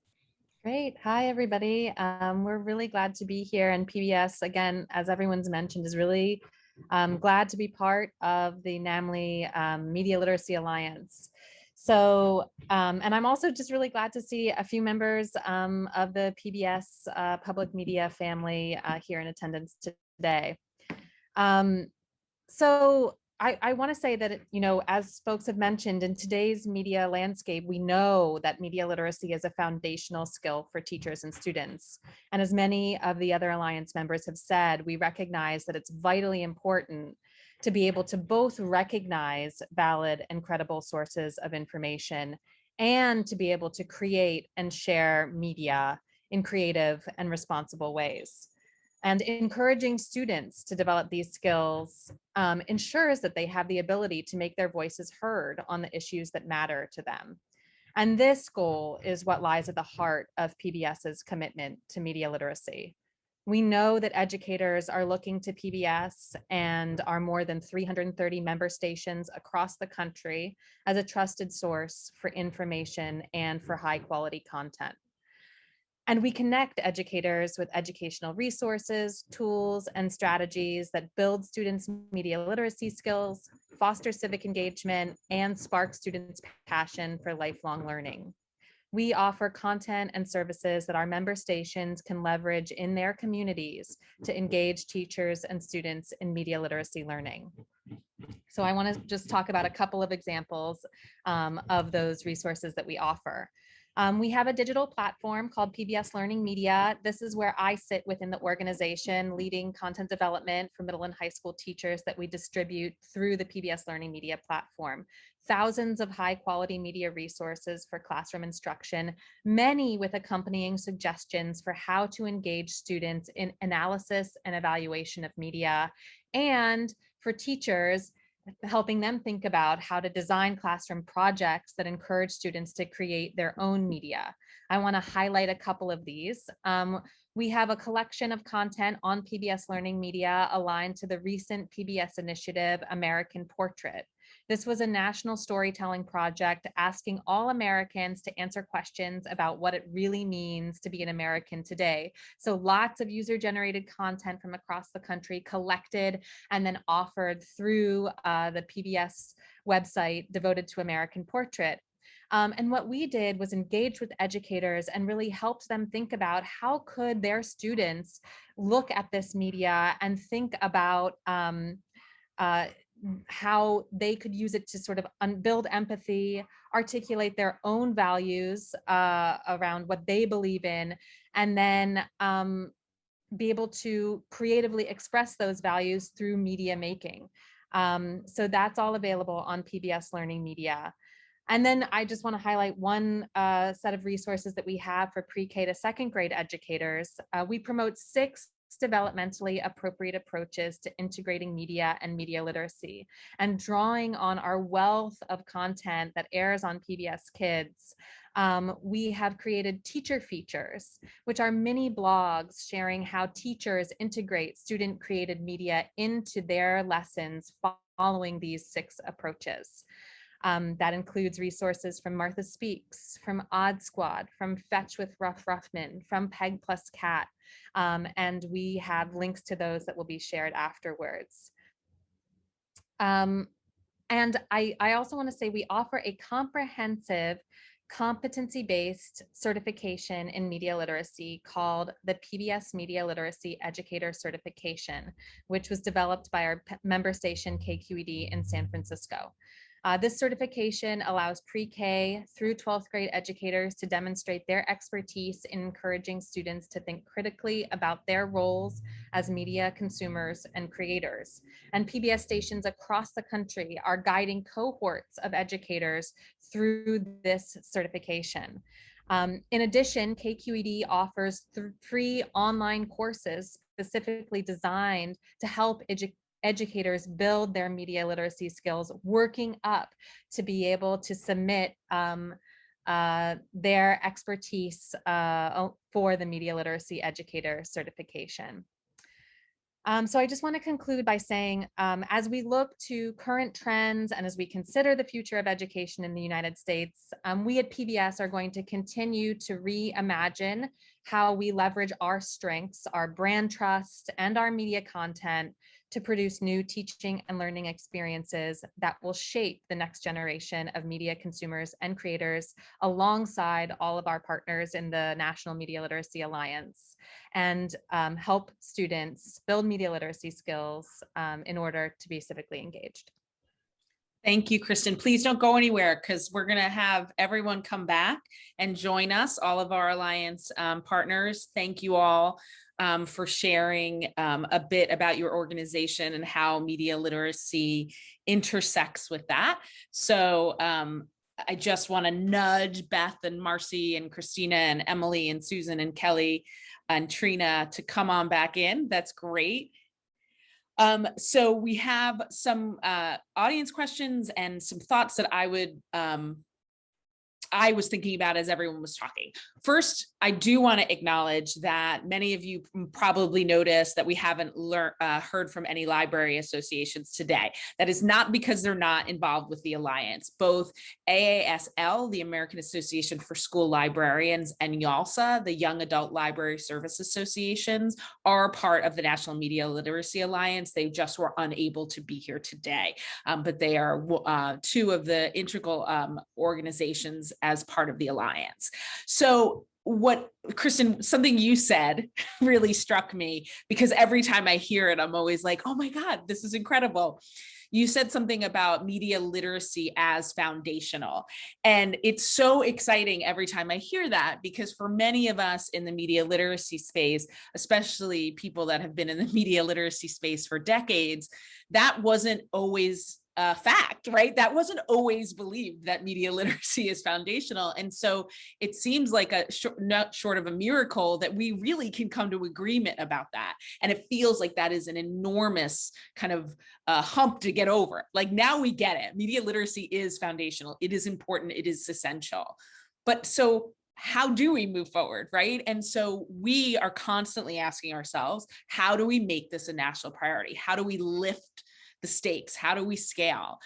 Great. Hi, everybody. We're really glad to be here. And PBS, again, as everyone's mentioned, is really glad to be part of the NAMLE Media Literacy Alliance. So, and I'm also just really glad to see a few members of the PBS public media family here in attendance today. So I want to say that, as folks have mentioned, in today's media landscape, we know that media literacy is a foundational skill for teachers and students. And as many of the other Alliance members have said, we recognize that it's vitally important to be able to both recognize valid and credible sources of information and to be able to create and share media in creative and responsible ways. And encouraging students to develop these skills ensures that they have the ability to make their voices heard on the issues that matter to them. And this goal is what lies at the heart of PBS's commitment to media literacy. We know that educators are looking to PBS and our more than 330 member stations across the country as a trusted source for information and for high quality content. And we connect educators with educational resources, tools, and strategies that build students' media literacy skills, foster civic engagement, and spark students' passion for lifelong learning. We offer content and services that our member stations can leverage in their communities to engage teachers and students in media literacy learning. So I want to just talk about a couple of examples of those resources that we offer. We have a digital platform called PBS Learning Media. This is where I sit within the organization, leading content development for middle and high school teachers that we distribute through the PBS Learning Media platform. Thousands of high quality media resources for classroom instruction, many with accompanying suggestions for how to engage students in analysis and evaluation of media, and for teachers, helping them think about how to design classroom projects that encourage students to create their own media. I want to highlight a couple of these. We have a collection of content on PBS Learning Media aligned to the recent PBS initiative, American Portrait. This was a national storytelling project asking all Americans to answer questions about what it really means to be an American today. So lots of user-generated content from across the country collected and then offered through the PBS website devoted to American Portrait. And what we did was engage with educators and really helped them think about how could their students look at this media and think about how they could use it to sort of build empathy, articulate their own values around what they believe in, and then be able to creatively express those values through media making. So that's all available on PBS Learning Media. And then I just want to highlight one set of resources that we have for pre-K to second grade educators. We promote 6 developmentally appropriate approaches to integrating media and media literacy. And drawing on our wealth of content that airs on PBS Kids, we have created teacher features, which are mini blogs sharing how teachers integrate student-created media into their lessons following these 6 approaches. That includes resources from Martha Speaks, from Odd Squad, from Fetch with Ruff Ruffman, from Peg Plus Cat, and we have links to those that will be shared afterwards. And I also want to say we offer a comprehensive competency-based certification in media literacy called the PBS Media Literacy Educator Certification, which was developed by our member station KQED in San Francisco. This certification allows pre-K through 12th grade educators to demonstrate their expertise in encouraging students to think critically about their roles as media consumers and creators. And PBS stations across the country are guiding cohorts of educators through this certification. In addition, KQED offers free online courses specifically designed to help educators build their media literacy skills, working up to be able to submit their expertise for the media literacy educator certification. So I just want to conclude by saying, as we look to current trends and as we consider the future of education in the United States, we at PBS are going to continue to reimagine how we leverage our strengths, our brand trust, and our media content to produce new teaching and learning experiences that will shape the next generation of media consumers and creators alongside all of our partners in the National Media Literacy Alliance, and help students build media literacy skills in order to be civically engaged. Thank you, Kristen. Please don't go anywhere because we're going to have everyone come back and join us, all of our Alliance partners. Thank you all for sharing a bit about your organization and how media literacy intersects with that. So I just want to nudge Beth and Marcy and Christina and Emily and Susan and Kelly and Trina to come on back in. That's great. So we have some audience questions and some thoughts that I was thinking about as everyone was talking. First, I do want to acknowledge that many of you probably noticed that we haven't heard from any library associations today. That is not because they're not involved with the Alliance. Both AASL, the American Association for School Librarians, and YALSA, the Young Adult Library Service Associations, are part of the National Media Literacy Alliance. They just were unable to be here today, but they are 2 of the integral organizations as part of the Alliance. So what, Kristen, something you said really struck me, because every time I hear it, I'm always like, oh my God, this is incredible. You said something about media literacy as foundational. And it's so exciting every time I hear that, because for many of us in the media literacy space, especially people that have been in the media literacy space for decades, that wasn't always a fact, right? That wasn't always believed, that media literacy is foundational. And so it seems like not short of a miracle that we really can come to agreement about that. And it feels like that is an enormous kind of hump to get over. Like, now we get it. Media literacy is foundational. It is important. It is essential. But so how do we move forward, right? And so we are constantly asking ourselves, how do we make this a national priority? How do we lift the stakes? How do we scale?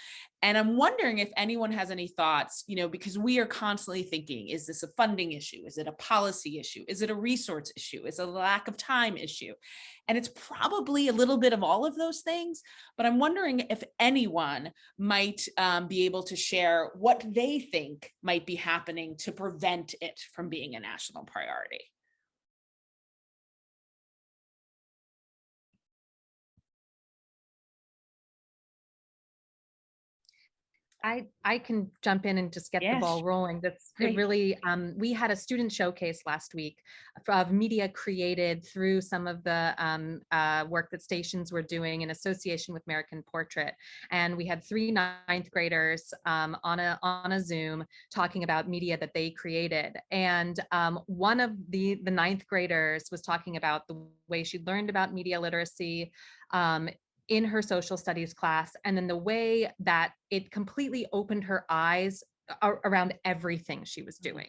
And I'm wondering if anyone has any thoughts, because we are constantly thinking, is this a funding issue? Is it a policy issue? Is it a resource issue? Is it a lack of time issue? And it's probably a little bit of all of those things, but I'm wondering if anyone might be able to share what they think might be happening to prevent it from being a national priority. I can jump in and just get the ball rolling. That's it. Really, we had a student showcase last week of media created through some of the work that stations were doing in association with American Portrait, and we had 3 ninth graders on a Zoom talking about media that they created. And one of the ninth graders was talking about the way she learned about media literacy in her social studies class, and then the way that it completely opened her eyes around everything she was doing.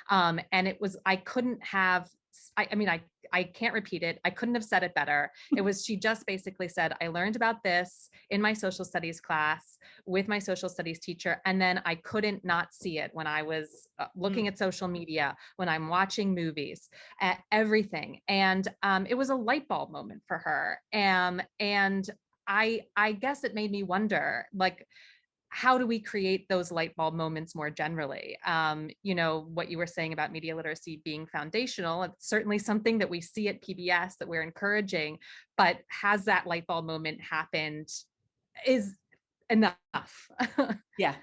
And it was, I couldn't have, I can't repeat it. I couldn't have said it better. It was, she just basically said, I learned about this in my social studies class with my social studies teacher. And then I couldn't not see it when I was looking at social media, when I'm watching movies, everything. And it was a light bulb moment for her. And I guess it made me wonder, like, how do we create those light bulb moments more generally? What you were saying about media literacy being foundational, it's certainly something that we see at PBS that we're encouraging, but has that light bulb moment happened? Is enough? Yeah.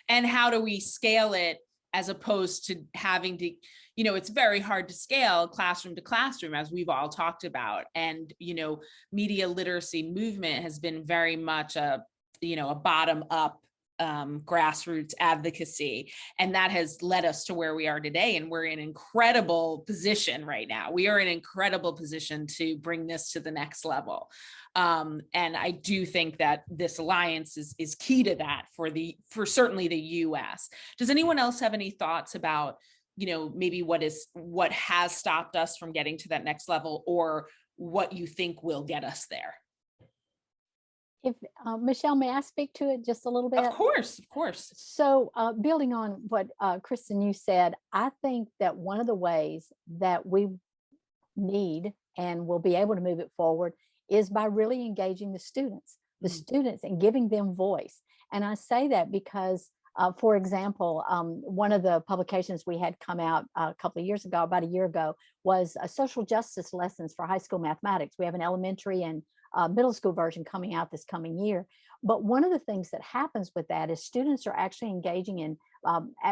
And how do we scale it as opposed to having to, it's very hard to scale classroom to classroom, as we've all talked about. And, media literacy movement has been very much a bottom up grassroots advocacy. And that has led us to where we are today. And we're in an incredible position right now. We are in an incredible position to bring this to the next level. And I do think that this alliance is key to that for certainly the US. Does anyone else have any thoughts about, maybe what has stopped us from getting to that next level, or what you think will get us there? If Michelle, may I speak to it just a little bit? Of course. So building on what Kristen, you said, I think that one of the ways that we need and will be able to move it forward is by really engaging the students and giving them voice. And I say that because, for example, one of the publications we had come out a couple of years ago, about a year ago, was social justice lessons for high school mathematics. We have an elementary and middle school version coming out this coming year. But one of the things that happens with that is students are actually engaging in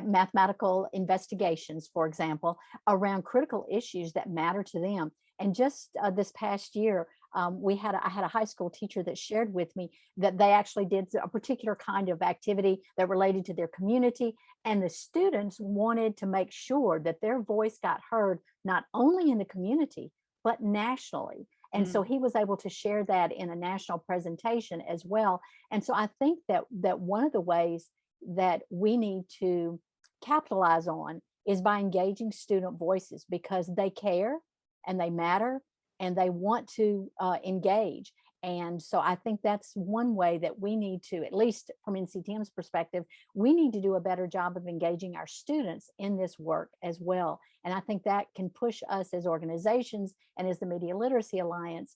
mathematical investigations, for example, around critical issues that matter to them. And just this past year, I had a high school teacher that shared with me that they actually did a particular kind of activity that related to their community. And the students wanted to make sure that their voice got heard, not only in the community, but nationally. And so he was able to share that in a national presentation as well. And so I think that one of the ways that we need to capitalize on is by engaging student voices, because they care and they matter and they want to engage. And so I think that's one way that we need to, at least from NCTM's perspective, we need to do a better job of engaging our students in this work as well. And I think that can push us as organizations and as the Media Literacy Alliance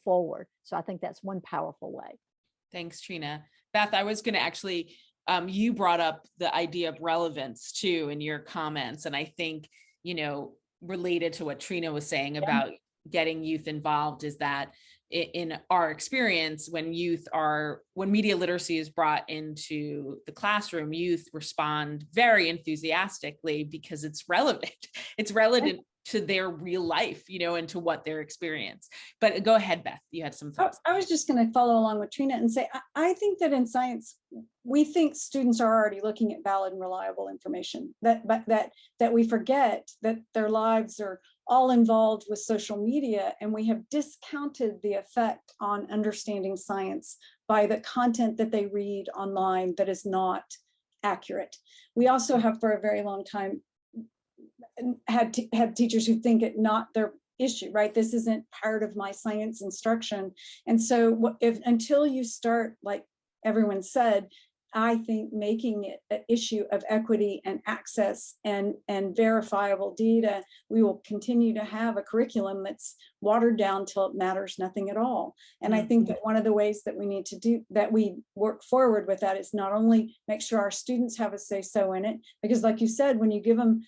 forward. So I think that's one powerful way. Thanks, Trina. Beth, I was going to actually, you brought up the idea of relevance too in your comments. And I think, related to what Trina was saying about getting youth involved, is that in our experience, when media literacy is brought into the classroom, youth respond very enthusiastically because it's relevant. It's relevant to their real life, and to what they're experiencing. But go ahead, Beth, you had some thoughts. I was just going to follow along with Trina and say, I think that in science, we think students are already looking at valid and reliable information, that we forget that their lives are all involved with social media, and we have discounted the effect on understanding science by the content that they read online that is not accurate. We also have for a very long time had teachers who think it not issue, right? This isn't part of my science instruction. And so until you start, like everyone said, I think making it an issue of equity and access and verifiable data, we will continue to have a curriculum that's watered down till it matters nothing at all. And I think that one of the ways that we need to do that, we work forward with that, is not only make sure our students have a say so in it, because like you said, when you give them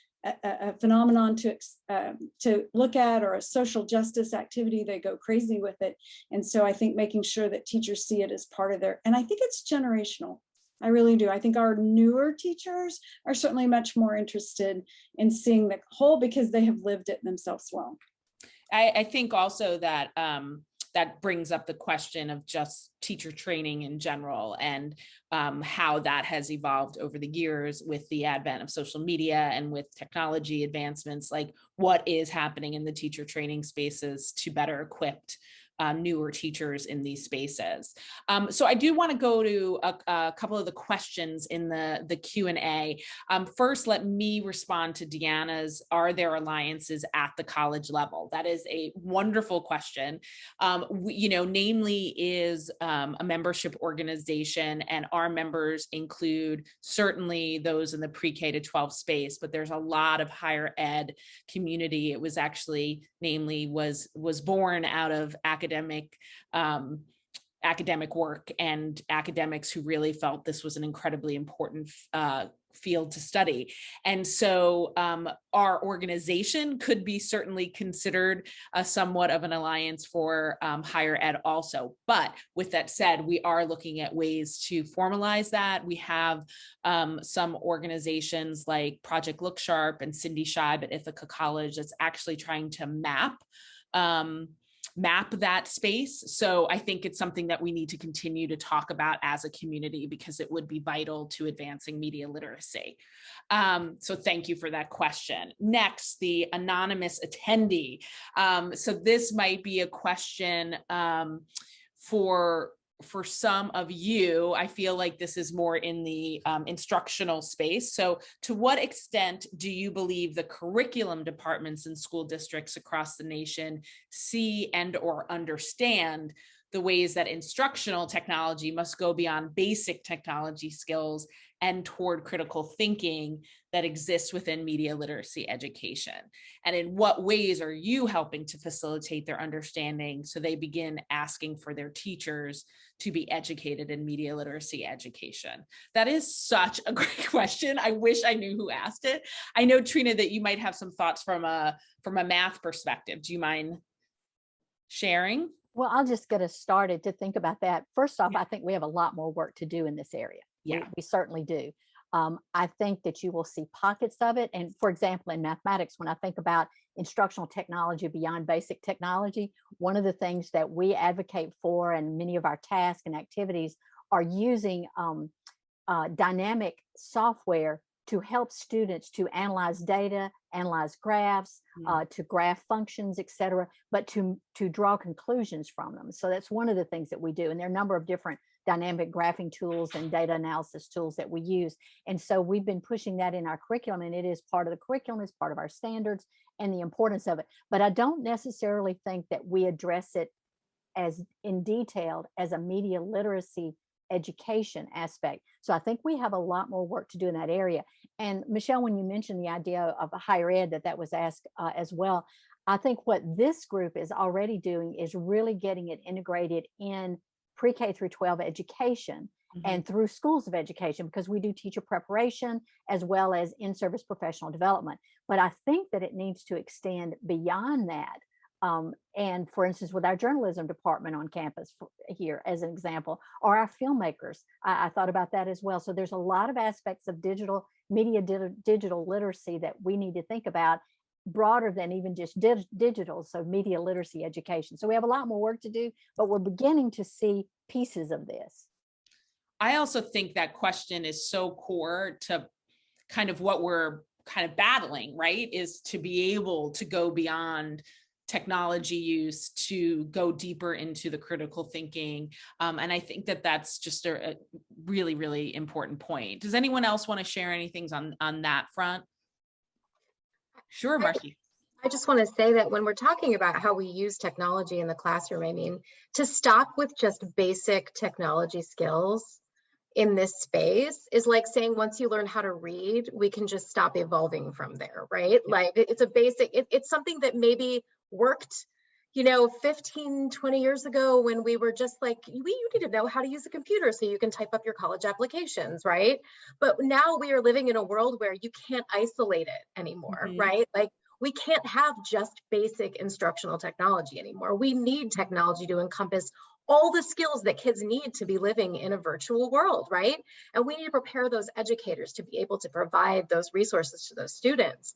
a phenomenon to look at, or a social justice activity, they go crazy with it. And so I think making sure that teachers see it as part of their, and I think it's generational. I really do. I think our newer teachers are certainly much more interested in seeing the whole because they have lived it themselves well. I think also that that brings up the question of just teacher training in general, and how that has evolved over the years with the advent of social media and with technology advancements. Like, what is happening in the teacher training spaces to better equip newer teachers in these spaces. So I do want to go to a couple of the questions in the Q&A. First, let me respond to Deanna's, are there alliances at the college level? That is a wonderful question. NAMLE is a membership organization, and our members include certainly those in the pre-K to 12 space, but there's a lot of higher ed community. It was actually, NAMLE was born out of academic work and academics who really felt this was an incredibly important field to study. And so our organization could be certainly considered somewhat of an alliance for higher ed also. But with that said, we are looking at ways to formalize that. We have some organizations like Project Look Sharp and Cindy Scheib at Ithaca College that's actually trying to map that space. So I think it's something that we need to continue to talk about as a community, because it would be vital to advancing media literacy. So thank you for that question. Next, the anonymous attendee. So this might be a question for some of you. I feel like this is more in the instructional space. So to what extent do you believe the curriculum departments in school districts across the nation see and or understand the ways that instructional technology must go beyond basic technology skills and toward critical thinking that exists within media literacy education? And in what ways are you helping to facilitate their understanding so they begin asking for their teachers to be educated in media literacy education? That is such a great question. I wish I knew who asked it. I know, Trina, that you might have some thoughts from a math perspective. Do you mind sharing? Well, I'll just get us started to think about that. First off, I think we have a lot more work to do in this area. Yeah, we certainly do. I think that you will see pockets of it. And for example, in mathematics, when I think about instructional technology beyond basic technology, one of the things that we advocate for, and many of our tasks and activities, are using dynamic software to help students to analyze data, analyze graphs, to graph functions, et cetera, but to draw conclusions from them. So that's one of the things that we do. And there are a number of different dynamic graphing tools and data analysis tools that we use. And so we've been pushing that in our curriculum, and it is part of the curriculum, it's part of our standards and the importance of it. But I don't necessarily think that we address it as in detail as a media literacy education aspect. So I think we have a lot more work to do in that area. And Michelle, when you mentioned the idea of a higher ed, that was asked as well, I think what this group is already doing is really getting it integrated in pre-K through 12 education and through schools of education, because we do teacher preparation as well as in-service professional development. But I think that it needs to extend beyond that. And for instance, with our journalism department on campus here, as an example, or our filmmakers, I thought about that as well. So there's a lot of aspects of digital media, digital literacy that we need to think about, broader than even just digital, so media literacy education. So we have a lot more work to do, but we're beginning to see pieces of this. I also think that question is so core to kind of what we're kind of battling, right? Is to be able to go beyond technology use, to go deeper into the critical thinking. And I think that that's just a really, really important point. Does anyone else want to share anything on that front? Sure, Marcy. I just want to say that when we're talking about how we use technology in the classroom, I mean, to stop with just basic technology skills in this space is like saying once you learn how to read, we can just stop evolving from there, right? Like it's a basic, it's something that maybe worked, 15, 20 years ago when we were just like, you need to know how to use a computer so you can type up your college applications, right? But now we are living in a world where you can't isolate it anymore, right? Like we can't have just basic instructional technology anymore. We need technology to encompass all the skills that kids need to be living in a virtual world, right? And we need to prepare those educators to be able to provide those resources to those students.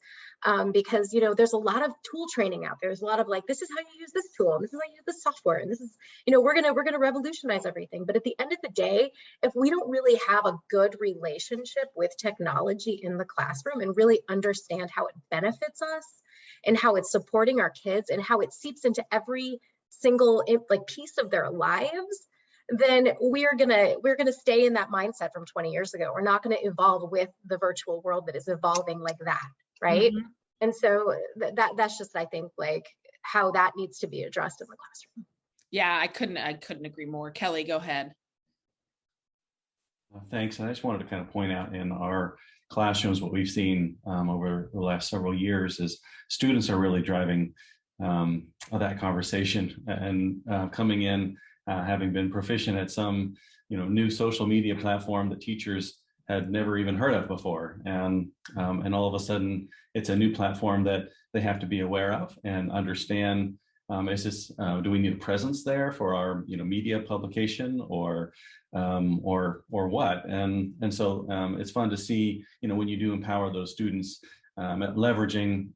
Because, there's a lot of tool training out there. There's a lot of like, this is how you use this tool, and this is how you use this software, and this is, we're gonna revolutionize everything. But at the end of the day, if we don't really have a good relationship with technology in the classroom and really understand how it benefits us and how it's supporting our kids and how it seeps into every single piece of their lives, then we're gonna stay in that mindset from 20 years ago. We're not gonna evolve with the virtual world that is evolving like that, right? And so that's just, I think, like how that needs to be addressed in the classroom. Yeah, I couldn't agree more. Kelly, go ahead. Thanks. I just wanted to kind of point out in our classrooms, what we've seen over the last several years is students are really driving that conversation and coming in, having been proficient at some, new social media platform that teachers had never even heard of before, and all of a sudden it's a new platform that they have to be aware of and understand. Is this do we need a presence there for our media publication or what? And so it's fun to see when you do empower those students. At leveraging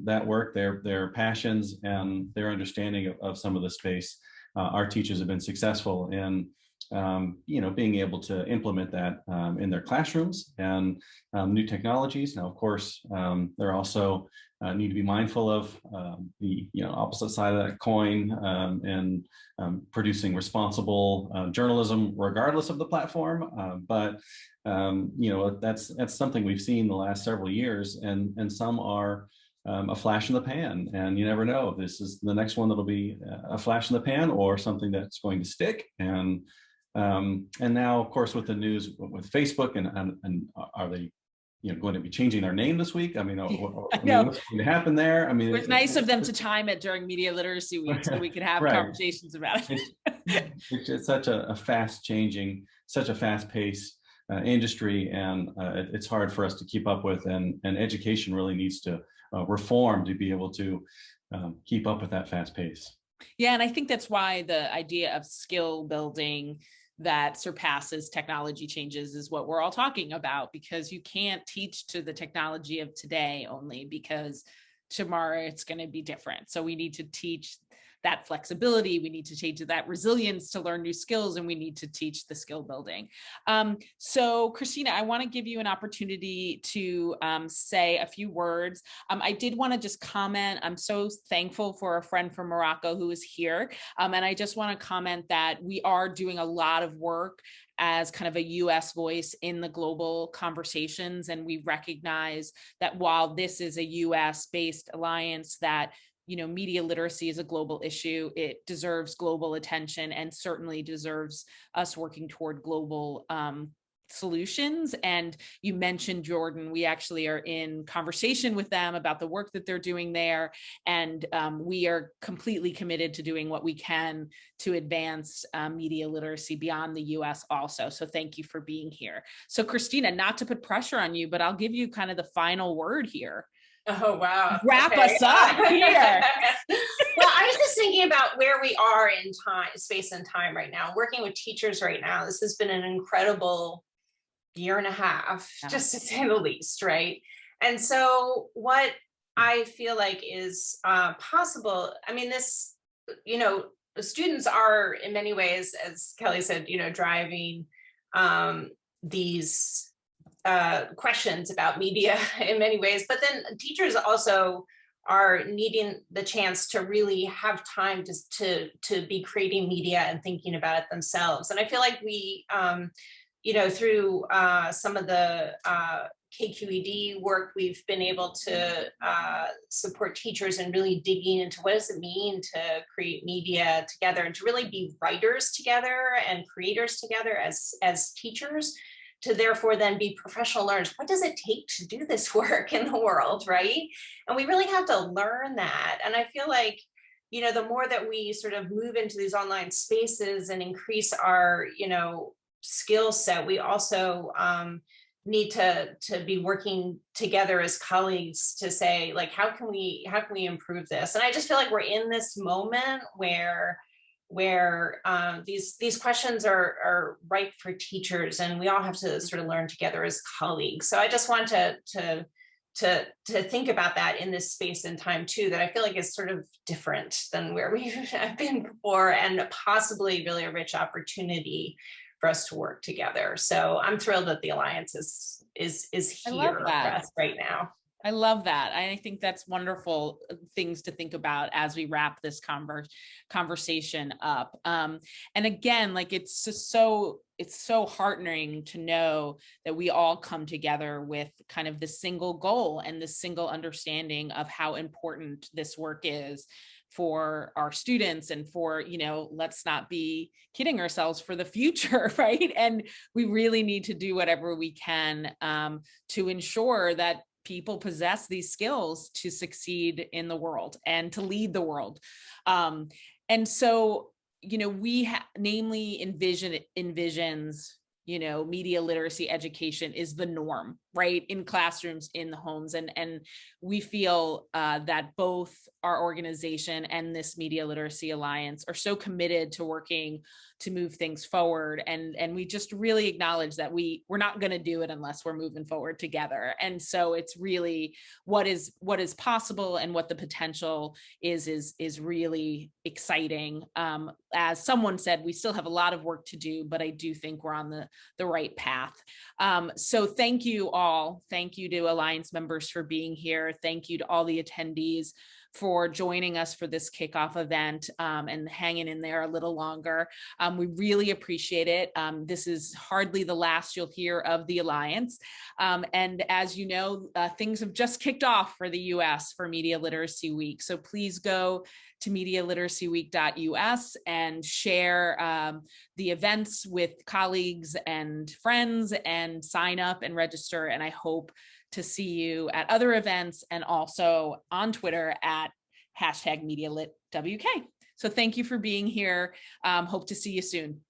that work, their passions and their understanding of some of the space. Our teachers have been successful in being able to implement that in their classrooms and new technologies. Now, of course, they're also need to be mindful of the opposite side of that coin and producing responsible journalism regardless of the platform. But that's something we've seen the last several years, and some are a flash in the pan, and you never know if this is the next one that'll be a flash in the pan or something that's going to stick. And now, of course, with the news with Facebook, and are they going to be changing their name this week? I mean, what's going to happen there? I mean, it's nice of them to time it during Media Literacy Week so we could have conversations about it. It's such a fast changing, such a fast paced industry, and it's hard for us to keep up with, and education really needs to reform to be able to keep up with that fast pace. Yeah, and I think that's why the idea of skill building that surpasses technology changes is what we're all talking about, because you can't teach to the technology of today only because tomorrow it's going to be different. So we need to teach that flexibility, we need to teach that resilience to learn new skills, and we need to teach the skill building. So Christina, I want to give you an opportunity to say a few words. I did want to just comment, I'm so thankful for a friend from Morocco who is here. And I just want to comment that we are doing a lot of work as kind of a US voice in the global conversations. And we recognize that while this is a US based alliance, that media literacy is a global issue. It deserves global attention and certainly deserves us working toward global solutions. And you mentioned Jordan. We actually are in conversation with them about the work that they're doing there. And we are completely committed to doing what we can to advance media literacy beyond the US also. So thank you for being here. So Christina, not to put pressure on you, but I'll give you kind of the final word here. Oh, wow. Wrap us up here. Well, I was just thinking about where we are in time, space and time right now, working with teachers right now. This has been an incredible year and a half, just to say the least, right? And so what I feel like is possible, I mean, this, the students are in many ways, as Kelly said, driving these questions about media in many ways, but then teachers also are needing the chance to really have time to be creating media and thinking about it themselves. And I feel like we, through some of the KQED work, we've been able to support teachers in really digging into what does it mean to create media together and to really be writers together and creators together as teachers, to therefore then be professional learners. What does it take to do this work in the world, right? And we really have to learn that. And I feel like, you know, the more that we sort of move into these online spaces and increase our, you know, skill set, we also need to be working together as colleagues to say, like, how can we improve this? And I just feel like we're in this moment where these questions are ripe for teachers, and we all have to sort of learn together as colleagues. So I just want to think about that in this space and time too, that I feel like is sort of different than where we've been before, and possibly really a rich opportunity for us to work together. So I'm thrilled that the Alliance is here for us right now. I love that. I think that's wonderful things to think about as we wrap this conversation up. And again, like it's so heartening to know that we all come together with kind of the single goal and the single understanding of how important this work is for our students and for, you know, let's not be kidding ourselves, for the future, right? And we really need to do whatever we can to ensure that people possess these skills to succeed in the world and to lead the world. And so, you know, NAMLE envisions, you know, media literacy education is the norm, right? In classrooms, in the homes. And we feel that both our organization and this Media Literacy Alliance are so committed to working to move things forward. And we just really acknowledge that we're not going to do it unless we're moving forward together. And so it's really what is possible and what the potential is really exciting. As someone said, we still have a lot of work to do, but I do think we're on the right path. So thank you all. Thank you to Alliance members for being here. Thank you to all the attendees for joining us for this kickoff event and hanging in there a little longer. We really appreciate it. This is hardly the last you'll hear of the Alliance. And as you know, things have just kicked off for the US for Media Literacy Week. So please go to medialiteracyweek.us and share the events with colleagues and friends and sign up and register. And I hope to see you at other events and also on Twitter at #MediaLitWK. So thank you for being here. Hope to see you soon.